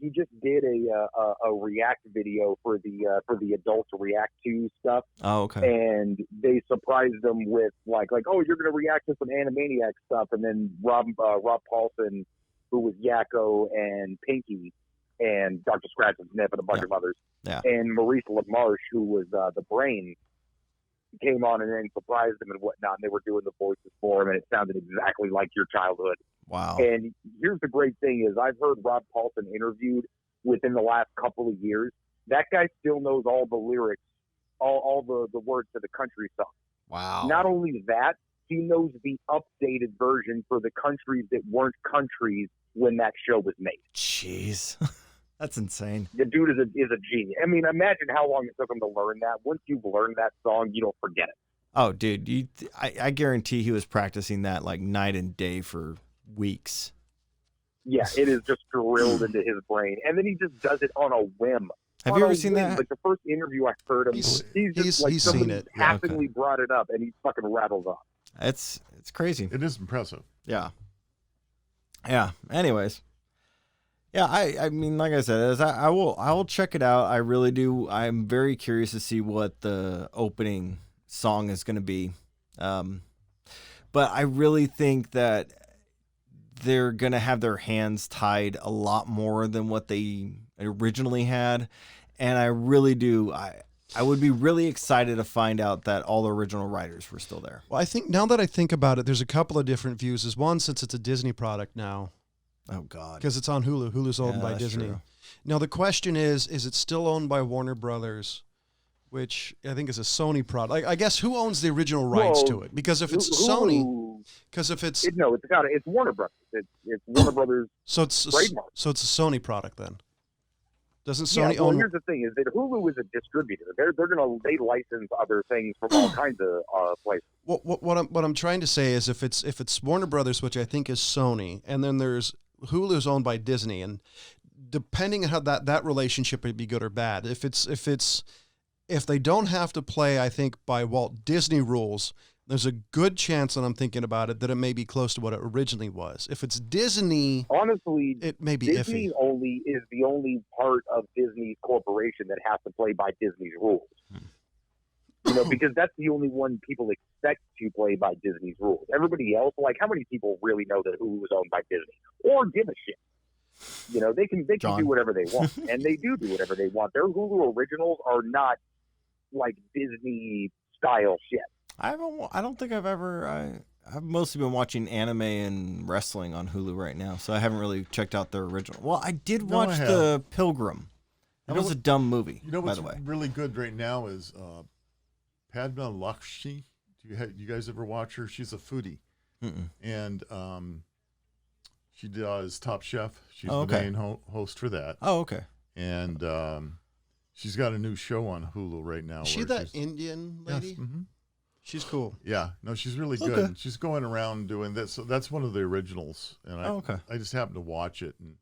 E: He just did a React video for the adults React to stuff,
D: Oh, okay.
E: and they surprised them with like oh, you're going to react to some Animaniac stuff, and then Rob Paulson, who was Yakko and Pinky and Dr. Scratch and Sniff and a bunch of others, and Maurice LaMarche, who was the brain, came on and then surprised them and whatnot, and they were doing the voices for him, and it sounded exactly like your childhood.
D: Wow.
E: And here's the great thing is I've heard Rob Paulson interviewed within the last couple of years. That guy still knows all the lyrics, all the words to the country song.
D: Wow.
E: Not only that, he knows the updated version for the countries that weren't countries when that show was made.
D: Jeez. That's insane.
E: The dude is a genius. I mean, imagine how long it took him to learn that. Once you've learned that song, you don't forget it.
D: Oh, dude, I guarantee he was practicing that like night and day for weeks.
E: Yeah, it is just drilled into his brain. And then he just does it on a whim.
D: Have you ever seen that?
E: Like the first interview I heard him, he's
A: he's seen it.
D: Yeah, okay.
E: passingly brought it up, and he fucking rattles off.
D: It's crazy.
C: it is impressive.
D: Yeah. Yeah. Anyways. Yeah, I mean, like I said, I will check it out. I really do. I'm very curious to see what the opening song is going to be. But I really think that they're going to have their hands tied a lot more than what they originally had. And I really do. I would be really excited to find out that all the original writers were still there.
A: Well, I think now that I think about it, there's a couple of different views. Is one, since it's a Disney product now,
D: Oh, God.
A: because it's on Hulu. Hulu's owned
D: Yeah,
A: by
D: that's
A: Disney.
D: true.
A: Now the question is it still owned by Warner Brothers, which I think is a Sony product. I guess who owns the original rights to it? Because if it's Sony, because if it's
E: it's Warner Brothers. It's Warner Brothers.
A: So it's
E: trademark.
A: So it's a Sony product then. Doesn't
E: Yeah,
A: Sony
E: well,
A: own?
E: here's the thing: is that Hulu is a distributor. They license other things from all kinds of places.
A: What I'm trying to say is if it's Warner Brothers, which I think is Sony, and then there's Hulu's owned by Disney, and depending on how that relationship would be good or bad. If they don't have to play, I think, by Walt Disney rules, there's a good chance, and I'm thinking about it, that it may be close to what it originally was. If it's Disney,
E: honestly,
A: it may be
E: Disney
A: iffy.
E: is the only part of Disney's corporation that has to play by Disney's rules. Because that's the only one people expect to play by Disney's rules. Everybody else, like, how many people really know that Hulu is owned by Disney or give a shit? They can do whatever they want, and they do whatever they want. Their Hulu originals are not like Disney style shit.
D: I don't think I've mostly been watching anime and wrestling on Hulu right now, so I haven't really checked out their original. Well, I did watch The Pilgrim. That was a dumb movie, by the way.
C: What's really good right now is Padma Lakshmi. Do you guys ever watch her? She's a foodie.
D: Mm-mm.
C: And she does Top Chef. She's the main host for that.
D: Oh, okay.
C: And she's got a new show on Hulu right now.
A: Is she that Indian lady?
C: Yes. Mm-hmm.
A: She's cool.
C: Yeah. No, she's really good.
D: Okay.
C: She's going around doing this. So that's one of the originals. And I just happened to watch it. And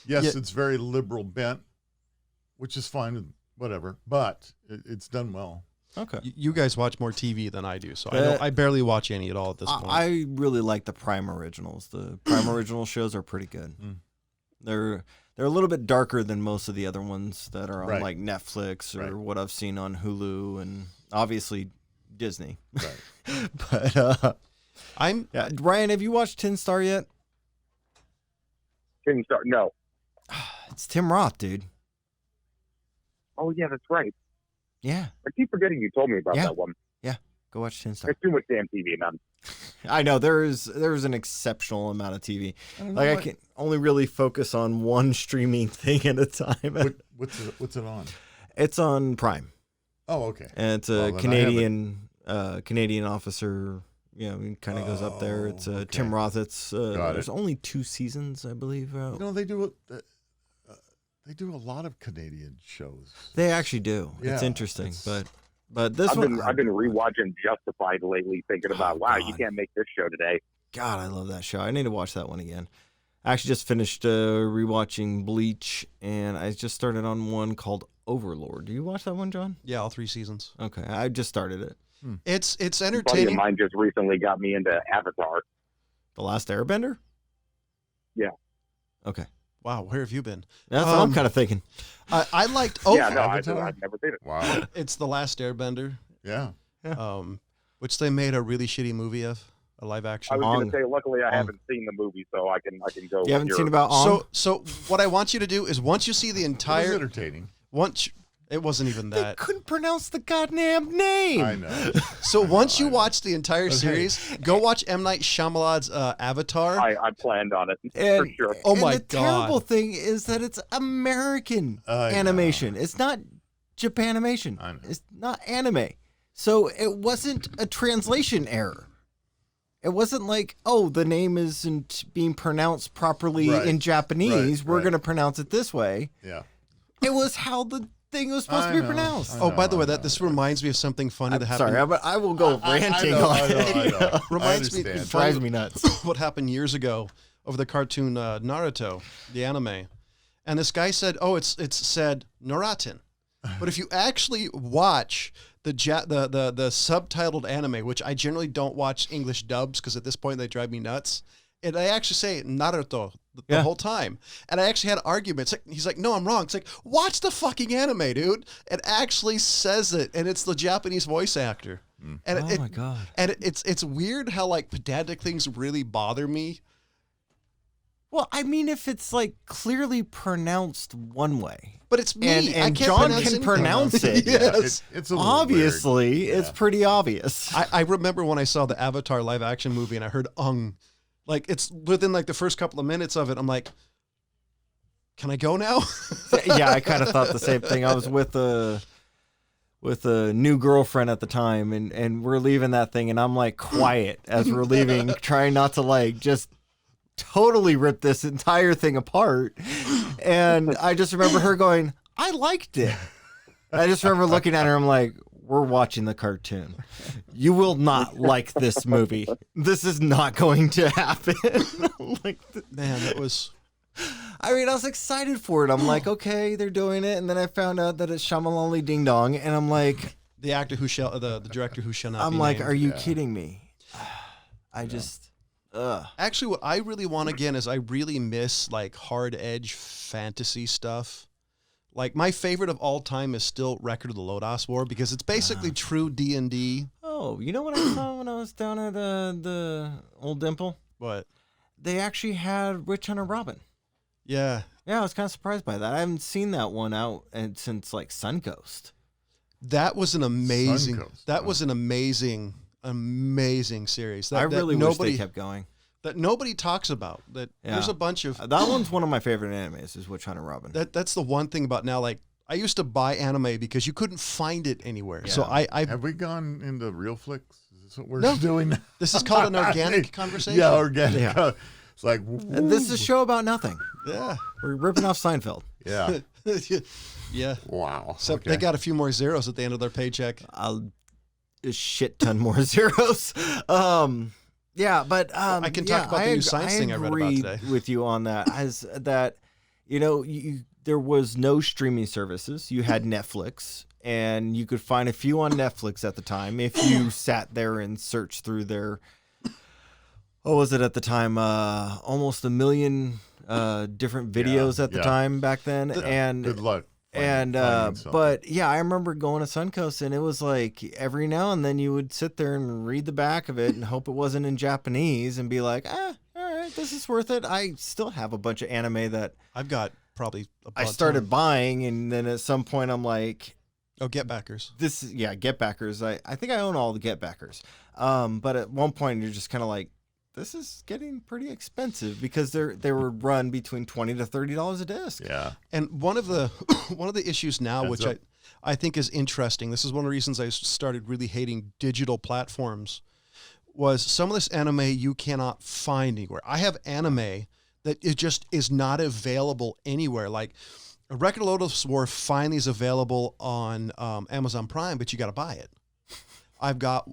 C: yes, it's very liberal bent, which is fine, whatever. But it's done well.
D: Okay.
A: You guys watch more TV than I do, so I barely watch any at all at this point.
D: I really like the Prime originals. The Prime original shows are pretty good.
C: Mm.
D: They're a little bit darker than most of the other ones that are on like Netflix or what I've seen on Hulu and obviously Disney.
C: Right.
D: But Ryan, have you watched Tin Star yet?
E: Tin Star, no.
D: It's Tim Roth, dude.
E: Oh yeah, that's right.
D: Yeah.
E: I keep forgetting you told me about that one.
D: Yeah. Go watch Tin Star.
E: There's too much damn TV, man.
D: I know there is an exceptional amount of TV. I can only really focus on one streaming thing at a time.
C: What's it on?
D: It's on Prime.
C: Oh, okay.
D: And it's a Canadian officer. He kind of goes up there. It's Tim Roth. It's there's only 2 seasons, I believe.
C: They do a lot of Canadian shows.
D: They actually do.
C: Yeah,
D: it's interesting, but this one
E: I've been rewatching Justified lately, thinking about you can't make this show today.
D: God, I love that show. I need to watch that one again. I actually just finished rewatching Bleach, and I just started on one called Overlord. Do you watch that one, John?
A: Yeah, all 3 seasons.
D: Okay, I just started it.
A: It's
E: A buddy of
A: entertaining.
E: mine just recently got me into Avatar.
D: The Last Airbender?
E: Yeah.
D: Okay.
A: Wow, where have you been?
D: That's what I'm kind of thinking.
A: I liked.
E: Yeah, no, I've
C: Avatar?
E: never seen it.
C: Wow.
A: It's The Last Airbender,
C: Yeah.
A: which they made a really shitty movie of, a live action.
E: I was going to say, luckily I haven't seen the movie, so I can go.
D: You haven't
E: with
D: seen
E: your-
D: about Ong?
A: So what I want you to do is once you see the
C: It was
A: entire
C: entertaining.
A: it wasn't even
D: They
A: that.
D: couldn't pronounce the goddamn name.
C: I know.
A: So once you watch the entire series, go watch M. Night Shyamalan's Avatar.
E: I planned on it for
D: And,
E: sure.
A: Oh
D: and
A: my
D: the
A: God.
D: terrible thing is that it's American
C: I know.
D: animation. It's not Japanimation.
C: I know.
D: It's not anime. So it wasn't a translation error. It wasn't like, the name isn't being pronounced properly
C: Right.
D: in Japanese.
C: Right,
D: We're
C: right.
D: going to pronounce it this way.
C: Yeah.
D: It was how the thing was supposed
C: I
D: to be
C: know.
D: pronounced.
A: Oh, by the way, this reminds me of something funny that happened.
D: Sorry, but I will go ranting
C: I know,
D: on
C: I know,
D: it.
C: I know.
A: Reminds me-
C: I understand.
D: It drives me nuts.
A: What happened years ago over the cartoon Naruto, the anime, and this guy said, it's said Naratin, but if you actually watch the subtitled anime, which I generally don't watch English dubs because at this point they drive me nuts, and I actually say Naruto the whole time, and I actually had arguments. He's like, no, I'm wrong. It's like, watch the fucking anime, dude. It actually says it, and it's the Japanese voice actor. And
D: My God.
A: And it's weird how like pedantic things really bother me.
D: Well, I mean, if it's like clearly pronounced one way,
A: But it's me.
D: and
A: I can't
D: John
A: pronounce
D: can
A: anything.
D: pronounce it.
A: Yes.
C: It's a little
D: Obviously,
C: weird.
D: it's pretty obvious.
A: I remember when I saw the Avatar live action movie and I heard "ung," like it's within like the first couple of minutes of it. I'm like, can I go now?
D: Yeah, I kind of thought the same thing. I was with with a new girlfriend at the time, and we're leaving that thing, and I'm like quiet as we're leaving, trying not to like just totally rip this entire thing apart. And I just remember her going, I liked it. I just remember looking at her, I'm like, we're watching the cartoon. You will not like this movie. This is not going to happen. Like,
A: Man, that was...
D: I mean, I was excited for it. I'm like, okay, they're doing it. And then I found out that it's Shyamalali Ding Dong. And I'm like...
A: The actor who shall... The director who shall not
D: I'm
A: be
D: like,
A: named.
D: are you kidding me? I just...
A: Actually, what I really want again is I really miss like hard edge fantasy stuff. Like my favorite of all time is still Record of the Lodoss War because it's basically true D&D.
D: Oh, you know what I saw when I was down at the Old Dimple?
A: But
D: They actually had Witch Hunter Robin.
A: yeah,
D: Yeah, I was kind of surprised by that. I haven't seen that one out since like Suncoast.
A: that was an amazing.
C: Suncoast,
A: That
C: huh?
A: was an amazing series. That,
D: I really wish
A: nobody
D: they kept going.
A: that nobody talks about. That there's
D: Yeah.
A: a bunch of
D: That one's one of my favorite animes, is Witch Hunter Robin.
A: that's the one thing about now. Like I used to buy anime because you couldn't find it anywhere. So
D: Yeah.
A: I
C: Have we gone into real flicks? Is this what we're
A: No.
C: doing now?
A: this is called an organic conversation.
C: Yeah, organic.
D: Yeah.
C: It's like,
D: And this is a show about nothing.
A: Yeah.
D: We're ripping off Seinfeld.
C: yeah.
A: Yeah.
C: Wow.
A: Except
C: Okay.
A: they got a few more zeros at the end of their paycheck.
D: A shit ton more zeros. Yeah, but
A: I can talk about the new science thing I read about
D: agree
A: today.
D: with you on that. As that, you know, there was no streaming services. You had Netflix, and you could find a few on Netflix at the time if you sat there and searched through their. What was it at the time? Almost 1 million different videos at the
C: yeah.
D: time back then, and
C: Good luck.
D: and
C: finding something.
D: but yeah, I remember going to Suncoast, and it was like every now and then you would sit there and read the back of it and hope it wasn't in Japanese and be like, all right, this is worth it. I still have a bunch of anime that
A: I've got probably a
D: I
A: ton.
D: started buying, and then at some point I'm like,
A: Oh, Get Backers.
D: Get Backers. I think I own all the Get Backers. But at one point you're just kind of like, this is getting pretty expensive because they were run between $20 to $30 a disc.
C: yeah.
A: And one of the one of the issues now,
C: Heads
A: which
C: up.
A: I think is interesting. This is one of the reasons I started really hating digital platforms. Was some of this anime you cannot find anywhere. I have anime that it just is not available anywhere. Like a Record of Lodoss War finally is available on Amazon Prime, but you got to buy it. I've got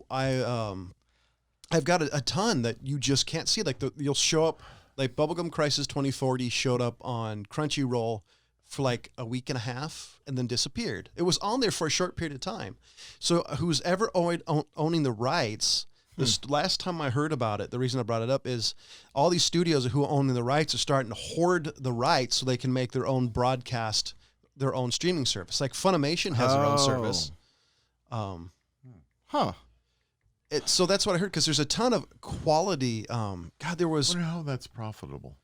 A: a ton that you just can't see. Like you'll show up, like Bubblegum Crisis 2040 showed up on Crunchyroll for like a week and a half and then disappeared. It was on there for a short period of time. So who's ever owning the rights, this last time I heard about it, the reason I brought it up is all these studios who own the rights are starting to hoard the rights so they can make their own broadcast, their own streaming service. Like Funimation has their own service.
D: Huh.
A: So that's what I heard because there's a ton of quality. There
C: I
A: was
C: wonder how that's profitable.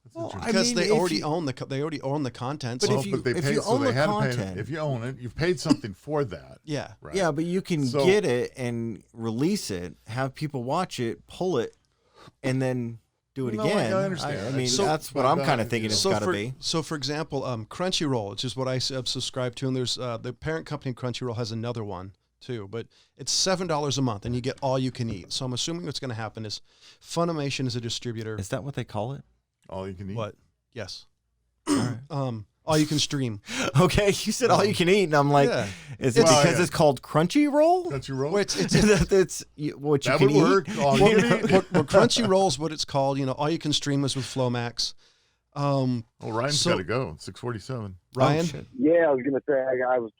C: That's
D: Well,
C: interesting.
D: I
A: because
D: mean,
A: they
D: if
A: already
D: you-
A: own they already own the content.
D: But
A: So
D: if you
C: they paid,
D: own the
C: had to pay.
D: content-
C: If you own it, you've paid something for that.
A: yeah,
C: Right.
D: Yeah, but you can
C: So-
D: get it and release it, have people watch it, pull it, and then do it
C: No,
D: again.
C: I understand.
D: I mean,
C: So-
D: that's what I'm kind of thinking it's
A: so
D: got to
A: for
D: be.
A: so for example, Crunchyroll, which is what I subscribe to, and there's the parent company Crunchyroll has another one too, but it's $7 a month and you get all you can eat. So I'm assuming what's going to happen is Funimation is a distributor.
D: Is that what they call it?
C: All you can eat.
A: What? Yes. All you can stream.
D: Okay, you said all you can eat, and I'm like,
A: Yeah.
D: is it
C: Well,
D: because
C: yeah.
D: it's called Crunchyroll?
C: That's your roll.
A: Well, it's
D: That's what you
C: That
D: can
C: would
D: eat.
C: work. All
A: well,
C: you can eat.
A: well, Crunchyroll's what it's called. You know, all you can stream is with Flomax.
C: Oh, Ryan's
A: so-
C: got to go. 6:47.
A: Ryan,
D: shit.
E: Yeah, I was gonna say I was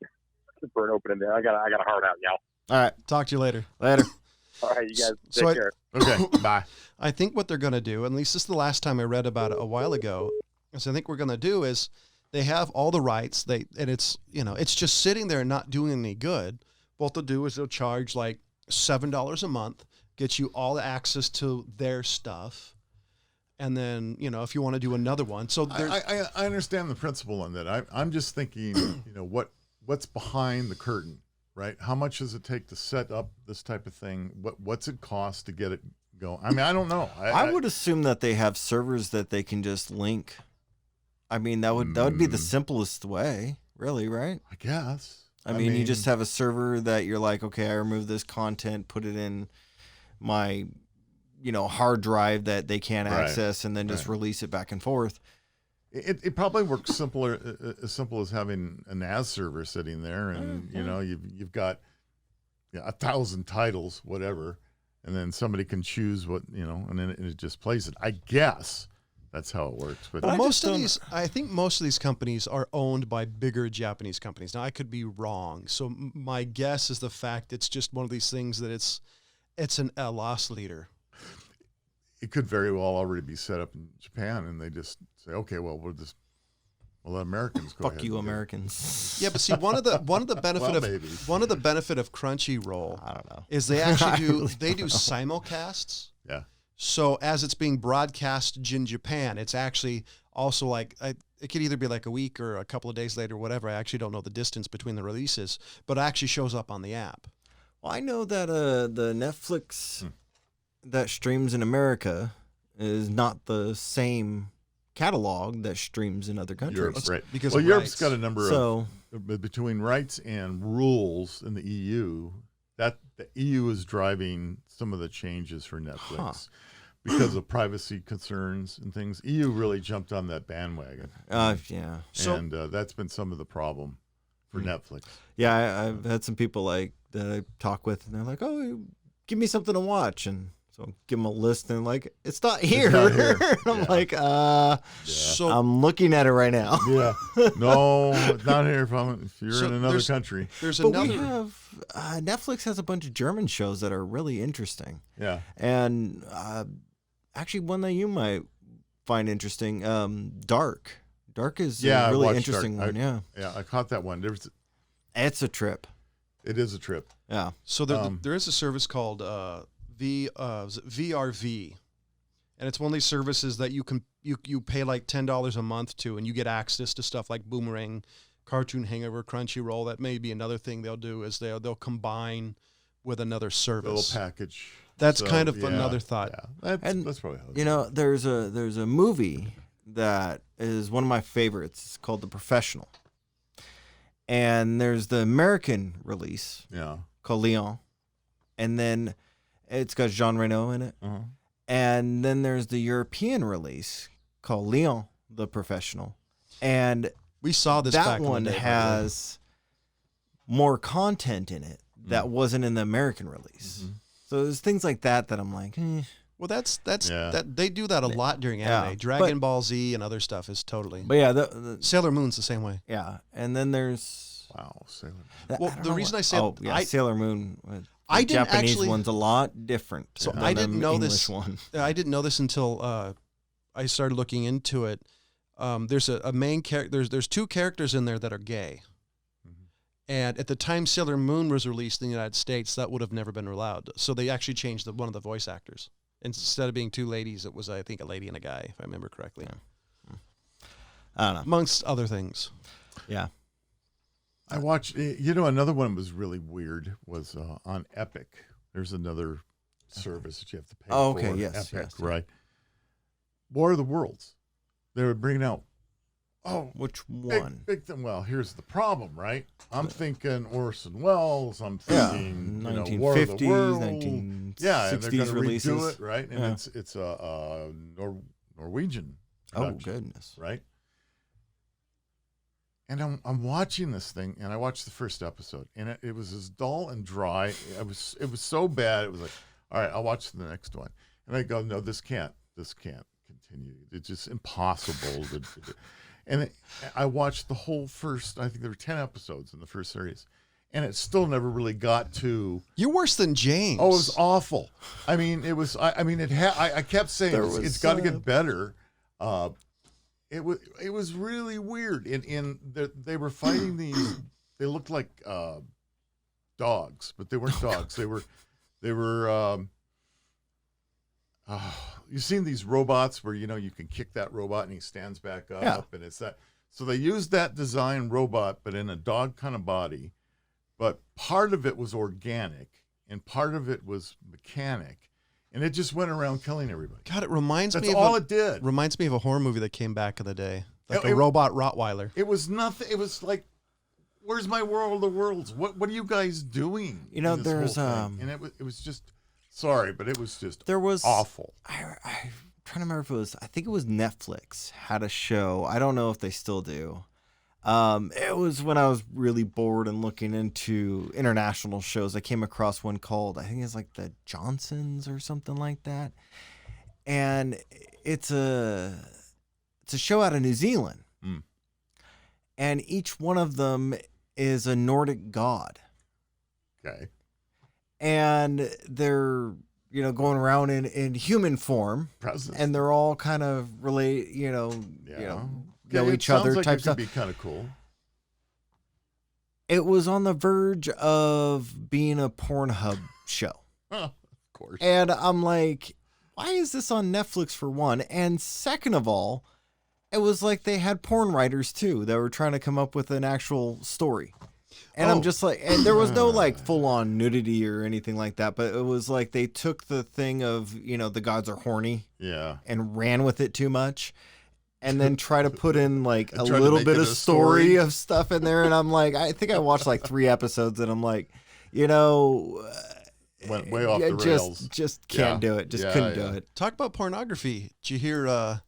E: for an opening there. I got a heart out, y'all.
D: All right,
A: talk to you later.
D: later.
E: All right, you guys take
A: So I-
E: care.
C: Okay. Bye.
A: I think what they're going to do, at least this is the last time I read about it a while ago, is I think we're going to do is they have all the rights. And it's, you know, it's just sitting there and not doing any good. What they'll do is they'll charge like $7 a month, get you all the access to their stuff. And then, you know, if you want to do another one. So
C: I understand the principle on that. I'm just thinking, you know, what's behind the curtain, right? How much does it take to set up this type of thing? What's it cost to get it going? I mean, I don't know.
D: I would assume that they have servers that they can just link. I mean, that would be the simplest way, really, right?
C: I guess.
D: I mean, you just have a server that you're like, okay, I remove this content, put it in my, hard drive that they can't access, and then just release it back and forth.
C: It probably works as simple as having a NAS server sitting there, and you've got 1,000 titles, whatever, and then somebody can choose what and then it just plays it. I guess that's how it works. But
A: I think most of these companies are owned by bigger Japanese companies. Now I could be wrong, so my guess is the fact it's just one of these things that it's a loss leader.
C: It could very well already be set up in Japan, and they just say, okay, well, we'll let Americans go ahead.
D: Fuck you, Americans.
A: Yeah, but see, one of the benefit of Crunchyroll,
D: I don't know,
A: is they actually do simulcasts.
C: Yeah.
A: So as it's being broadcast in Japan, it's actually also like it could either be like a week or a couple of days later, or whatever. I actually don't know the distance between the releases, but it actually shows up on the app.
D: Well, I know that the Netflix that streams in America is not the same catalog that streams in other countries.
C: Europe, right?
A: Because
C: Europe's got a number
D: of
C: between rights and rules in the EU. That the EU is driving some of the changes for Netflix because of privacy concerns and things. EU really jumped on that bandwagon.
D: Yeah.
C: And that's been some of the problem for Netflix.
D: Yeah, I've had some people like that I talk with, and they're like, "Oh, give me something to watch," and so give them a list, and like, it's not here. I'm like,
A: So
D: I'm looking at it right now.
C: Yeah, no, it's not here if you're in another country.
D: We have Netflix has a bunch of German shows that are really interesting.
C: Yeah,
D: and actually one that you might find interesting, Dark. Dark is a really interesting one. Yeah,
C: I caught that one.
D: It's a trip.
C: It is a trip.
D: Yeah.
A: So there is a service called VRV, and it's one of these services that you pay like $10 a month to, and you get access to stuff like Boomerang, Cartoon Hangover, Crunchyroll. That may be another thing they'll do is they'll combine with another service.
C: A little package.
A: That's kind of another thought.
C: Yeah. That's probably how it's
D: there's a movie that is one of my favorites. It's called The Professional. And there's the American release called Leon. And then it's got Jean Reno in it.
C: Uh-huh.
D: And then there's the European release called Leon, The Professional. And
A: we saw this
D: that
A: back
D: one
A: in the day,
D: has more content in it that wasn't in the American release. Mm-hmm. So there's things like that I'm like,
A: Well, that's that they do that a lot during anime. Dragon Ball Z and other stuff is totally.
D: But yeah, the
A: Sailor Moon's the same way.
D: Yeah, and then there's
C: Sailor Moon.
A: Well, the reason I said
D: Sailor Moon.
A: I didn't
D: Japanese
A: actually,
D: one's a lot different.
A: So
D: than
A: I didn't know
D: English
A: this
D: one.
A: I didn't know this until I started looking into it. There's a main character. There's two characters in there that are gay. And at the time Sailor Moon was released in the United States, that would have never been allowed. So they actually changed one of the voice actors. Instead of being two ladies, it was, I think, a lady and a guy, if I remember correctly.
D: Yeah. I don't know.
A: Amongst other things.
D: Yeah.
C: I watched, another one was really weird was on Epic. There's another service that you have to pay for.
D: Okay, yes.
C: Epic, right? War of the Worlds. They were bringing out,
D: which one?
C: Big thing. Well, here's the problem, right? I'm thinking Orson Welles. I'm thinking
D: 1950s,
C: War of the Worlds.
D: 1960s
C: and they're going to
D: releases.
C: redo it, right? And it's a Norwegian production,
D: goodness.
C: right? And I'm watching this thing, and I watched the first episode, and it was as dull and dry. It was so bad. It was like, all right, I'll watch the next one. And I go, no, this can't continue. It's just impossible. And I watched the whole first. I think there were 10 episodes in the first series, and it still never really got to.
A: You're worse than James.
C: Oh, it was awful. I mean, it was. I kept saying it's got to get better. It was really weird. They were fighting these. They looked like dogs, but they weren't dogs. They were. You've seen these robots where you can kick that robot and he stands back up, and it's that. So they used that design robot, but in a dog kind of body. But part of it was organic, and part of it was mechanic. And it just went around killing everybody.
A: God, it reminds me.
C: That's all it did.
A: Reminds me of a horror movie that came back in the day, like a robot Rottweiler.
C: It was nothing. It was like Where's my World of the Worlds? What are you guys doing?
D: You know,
C: in this
D: there's
C: whole thing? And it was just sorry, but it was just
D: there was
C: awful.
D: I'm trying to remember if it was. I think it was Netflix had a show. I don't know if they still do. It was when I was really bored and looking into international shows. I came across one called, I think it's like the Johnsons or something like that. And it's a show out of New Zealand.
C: Mm.
D: And each one of them is a Nordic god.
C: Okay.
D: And they're, going around in human form.
C: Presence.
D: And they're all kind of relate, know each other
C: like
D: type
C: it
D: stuff.
C: could be kind of cool.
D: It was on the verge of being a Pornhub show.
C: Of course.
D: And I'm like, why is this on Netflix for one? And second of all, it was like they had porn writers too that were trying to come up with an actual story. And I'm just like, and there was no like full on nudity or anything like that, but it was like they took the thing of, the gods are horny.
C: Yeah.
D: And ran with it too much. And then try to put in like a
C: Try to
D: little
C: make
D: bit
C: it
D: of
C: a
D: story
C: story.
D: of stuff in there. And I'm like, I think I watched like 3 episodes and I'm like,
C: Went way off the rails.
D: Just can't do it. Just couldn't do it.
A: Talk about pornography. Did you hear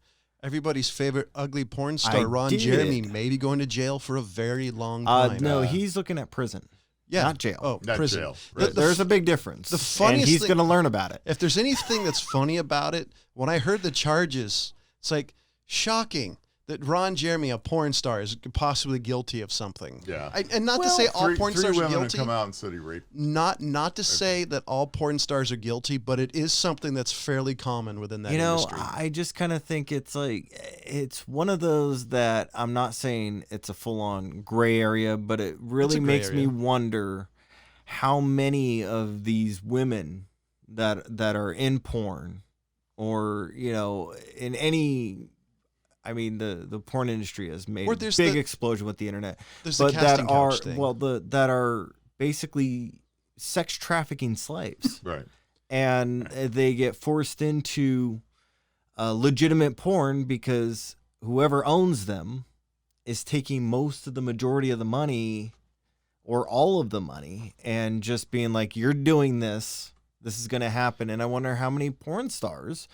A: everybody's favorite ugly porn star,
D: I
A: Ron
D: did.
A: Jeremy, may be going to jail for a very long time?
D: No, he's looking at prison.
A: Yeah.
D: Not jail.
A: Oh,
C: Not
A: prison.
C: jail.
A: The-
D: There's a big difference.
A: the funniest
D: and he's
A: thing-
D: going to learn about it.
A: If there's anything that's funny about it, when I heard the charges, it's like shocking that Ron Jeremy, a porn star, is possibly guilty of something.
C: Yeah.
A: And not to say all porn
C: three
A: stars are
C: women have
A: guilty.
C: come out and said he raped.
A: Not to say that all porn stars are guilty, but it is something that's fairly common within that industry.
D: I just kind of think it's like, it's one of those that I'm not saying it's a full on gray area, but it really
A: gray
D: makes me
A: area.
D: wonder how many of these women that are in porn or, in any, I mean, the porn industry has made
A: Or
D: a
A: there's
D: big
A: the-
D: explosion with the internet.
A: There's
D: but
A: the casting
D: that are
A: couch thing.
D: that are basically sex trafficking slaves.
C: Right.
D: And they get forced into legitimate porn because whoever owns them is taking most of the majority of the money or all of the money and just being like, you're doing this is going to happen. And I wonder how many porn stars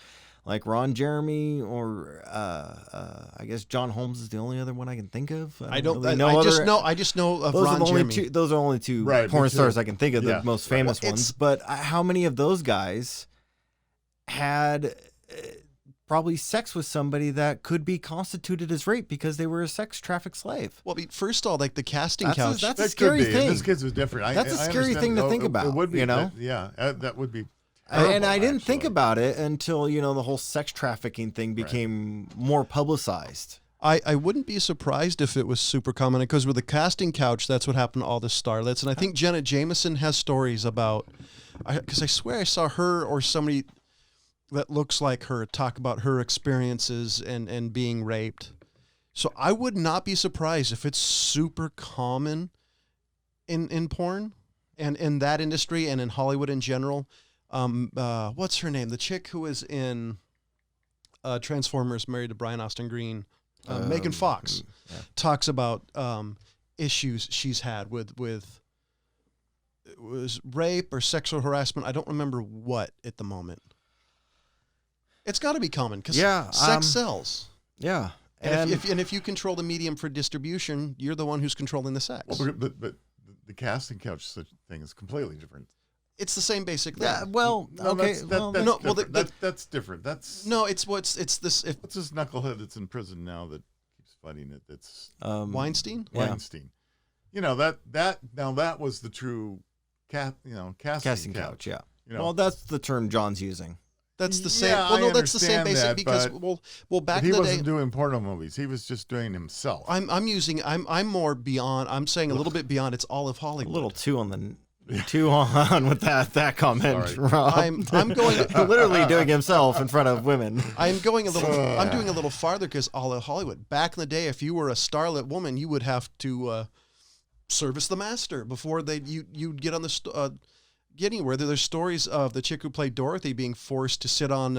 D: like Ron Jeremy or I guess John Holmes is the only other one I can think of.
A: I just know of
D: those
A: Ron
D: are the
A: Jeremy.
D: only those are only two
C: Right,
D: porn
C: me too.
D: stars I can think of,
C: Yeah.
D: the most famous
A: Well,
D: ones. But how many of those guys had probably sex with somebody that could be constituted as rape because they were a sex trafficked slave?
A: Well, first of all, like the casting
D: That's a-
A: couch.
D: that's-
C: That
D: scary
C: could be. In
D: thing.
C: this case, it was different.
D: That's a
C: I
D: scary
C: understand.
D: thing to
C: No,
D: think about,
C: It would be.
D: you know?
C: That would be.
D: And I
C: terrible,
D: didn't think
C: actually.
D: about it until, the whole sex trafficking thing became more publicized.
A: I wouldn't be surprised if it was super common because with the casting couch, that's what happened to all the starlets. And I think Janet Jameson has stories about, because I swear I saw her or somebody that looks like her talk about her experiences and being raped. So I would not be surprised if it's super common in porn and in that industry and in Hollywood in general. What's her name? The chick who was in Transformers, married to Brian Austin Green. Megan Fox talks about issues she's had with it was rape or sexual harassment. I don't remember what at the moment. It's got to be common because sex sells.
D: Yeah.
A: And if you control the medium for distribution, you're the one who's controlling the sex.
C: Well, but the casting couch thing is completely different.
A: It's the same basic thing.
D: Yeah, well,
C: No,
D: okay.
C: that's different. That's different. That's
A: No, it's this. If
C: what's this knucklehead that's in prison now that keeps fighting it? That's
A: Weinstein.
D: Yeah.
C: Weinstein. That was the true casting
D: couch. Yeah.
C: You know,
D: Well, that's the term John's using.
A: That's the same.
C: Yeah,
A: Well, no,
C: I
A: that's the same
C: understand
A: basic
C: that,
A: because
C: but
A: back
C: he
A: in the day,
C: wasn't doing porno movies. He was just doing himself.
A: I'm more beyond. I'm saying a little bit beyond. It's all of
D: A
A: Hollywood.
D: little too on with that comment,
C: Sorry.
D: Rob.
A: I'm going
D: literally doing himself in front of women.
A: I'm doing a little farther because all of Hollywood. Back in the day, if you were a starlet woman, you would have to service the master before you'd get on the get anywhere. There's stories of the chick who played Dorothy being forced to sit on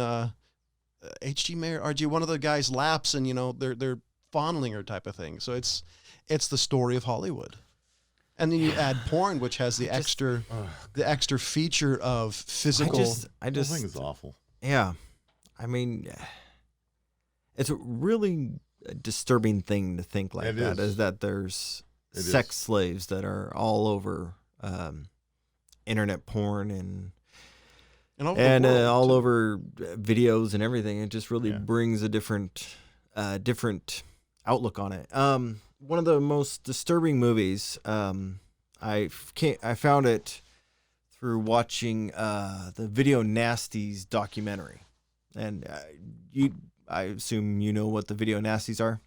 A: H.G. Mayer, R.G. one of the guys' laps, and they're fondling her type of thing. So it's the story of Hollywood. And then you add porn, which has the extra feature of physical.
D: I
C: The
D: just
C: whole thing is awful.
D: Yeah. I mean, it's a really disturbing thing to think like
C: It
D: that,
C: is.
D: is that there's
C: It
D: sex
C: is.
D: slaves that are all over internet porn and
A: over the world,
D: all
A: too.
D: over videos and everything. It just really
C: Yeah.
D: brings a different outlook on it. One of the most disturbing movies, I found it through watching the Video Nasties documentary, and I assume you know what the Video Nasties are.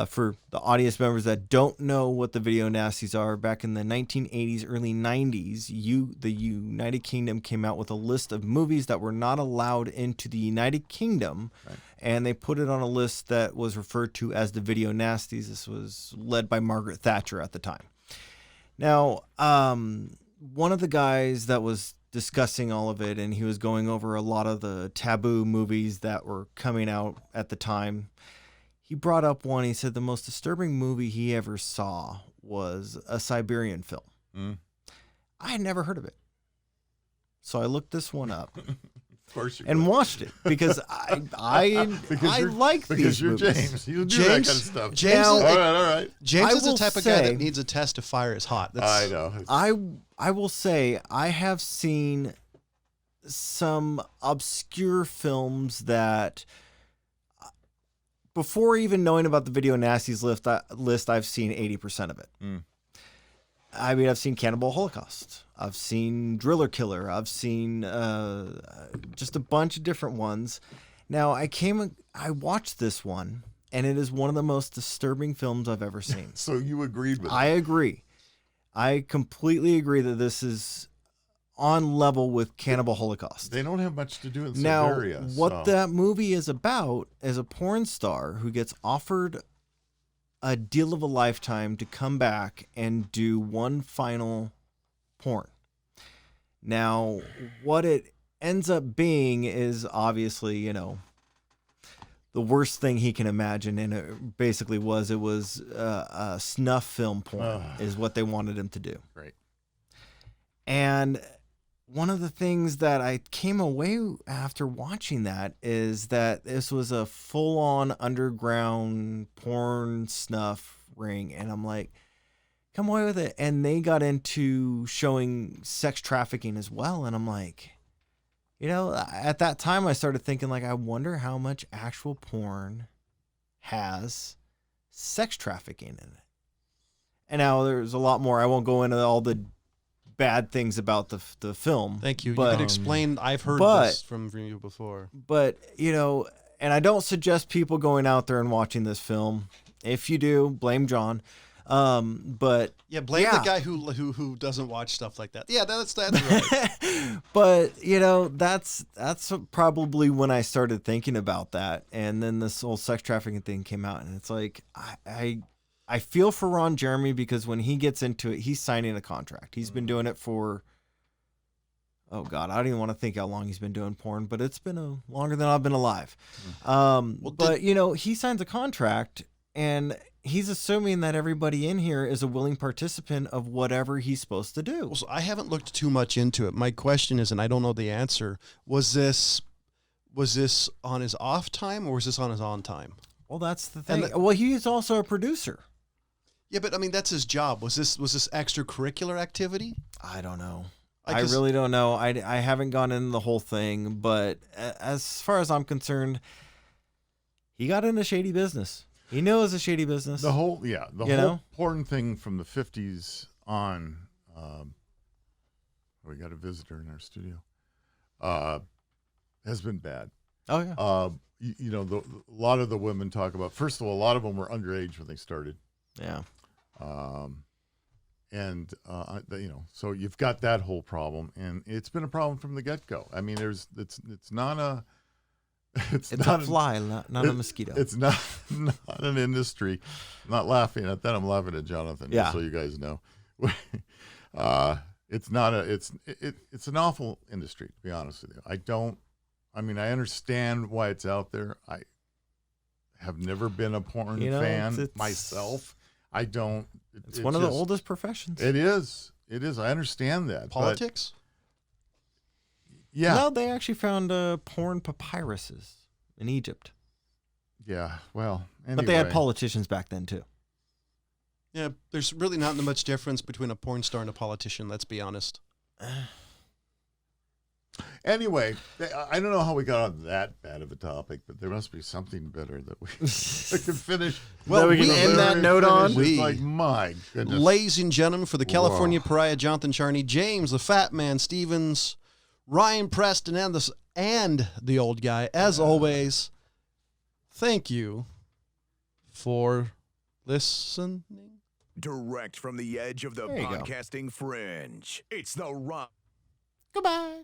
D: For the audience members that don't know what the Video Nasties are, back in the 1980s, early 90s, the United Kingdom came out with a list of movies that were not allowed into the United Kingdom,
C: Right.
D: and they put it on a list that was referred to as the Video Nasties. This was led by Margaret Thatcher at the time. Now, one of the guys that was discussing all of it, and he was going over a lot of the taboo movies that were coming out at the time, he brought up one. He said the most disturbing movie he ever saw was a Siberian film.
C: Mm.
D: I had never heard of it. So I looked this one up
C: Of course you
D: and
C: would.
D: watched it because I like
C: because
D: these
C: you're
D: movies.
C: James. You do that kind of stuff.
A: James,
D: Now-
A: is,
C: all right.
A: James
D: I
A: is the
D: will
A: type of guy
D: say-
A: that needs a test to fire his hot.
C: I know.
D: I will say I have seen some obscure films that, before even knowing about the Video Nasties list, I've seen 80% of it.
C: Mm.
D: I mean, I've seen Cannibal Holocaust. I've seen Driller Killer. I've seen just a bunch of different ones. Now, I watched this one, and it is one of the most disturbing films I've ever seen.
C: So you agreed with
D: I
C: it.
D: agree. I completely agree that this is on level with Cannibal Holocaust.
C: They don't have much to do in
D: Now,
C: Siberia.
D: what
C: so.
D: that movie is about is a porn star who gets offered a deal of a lifetime to come back and do one final porn. Now, what it ends up being is obviously, the worst thing he can imagine, and it basically was a snuff film porn is what they wanted him to do.
C: Right.
D: And one of the things that I came away after watching that is that this was a full-on underground porn snuff ring, and I'm like, come away with it. And they got into showing sex trafficking as well, and I'm like, at that time I started thinking, like, I wonder how much actual porn has sex trafficking in it. And now there's a lot more. I won't go into all the bad things about the film.
A: Thank you.
D: But,
A: you could explain. I've heard
D: but-
A: this from you before.
D: But, and I don't suggest people going out there and watching this film. If you do, blame John. But
A: Yeah, blame
D: Yeah.
A: the guy who doesn't watch stuff like that. Yeah, that's right.
D: but that's probably when I started thinking about that, and then this whole sex trafficking thing came out, and it's like I feel for Ron Jeremy, because when he gets into it, he's signing a contract. He's been doing it for, oh God, I don't even want to think how long he's been doing porn, but it's been longer than I've been alive. But he signs a contract, and he's assuming that everybody in here is a willing participant of whatever he's supposed to do.
A: Well, so I haven't looked too much into it. My question is, and I don't know the answer, was this on his off time or was this on his on time?
D: Well, that's the thing.
A: And
D: Well, he's also a producer.
A: Yeah, but I mean that's his job. Was this extracurricular activity?
D: I don't know.
A: I
D: I
A: just-
D: really don't know. I haven't gone into the whole thing, but as far as I'm concerned, he got into shady business. He knows a shady business.
C: The whole
D: You know?
C: porn thing from the 50s on. We got a visitor in our studio. Has been bad.
D: Oh yeah.
C: A lot of the women talk about. First of all, a lot of them were underage when they started.
D: Yeah.
C: So you've got that whole problem, and it's been a problem from the get-go. I mean, it's not a. It's
D: It's
C: not
D: a fly, not a mosquito.
C: It's not an industry. I'm not laughing at that. I'm laughing at Jonathan.
D: Yeah.
C: Just so you guys know, it's not a. It's an awful industry, to be honest with you. I understand why it's out there. I have never been a porn fan
D: it's-
C: myself. I don't.
D: It's one of the oldest professions.
C: It is. It is. I understand that.
A: Politics?
C: Yeah.
D: No, they actually found porn papyruses in Egypt.
C: Yeah. Well, anyway.
D: But they had politicians back then, too.
A: Yeah, there's really not much difference between a porn star and a politician, let's be honest.
C: Anyway, I don't know how we got on that bad of a topic, but there must be something better that we can finish.
D: Well, we can end that note on.
C: It's like, my goodness.
A: Ladies and gentlemen, for the California Pariah, Jonathan Charney, James, the Fat Man Stevens, Ryan Preston, and the old guy, as always, thank you for listening.
B: Direct from the edge of the podcasting fringe. It's the Rock.
D: Goodbye.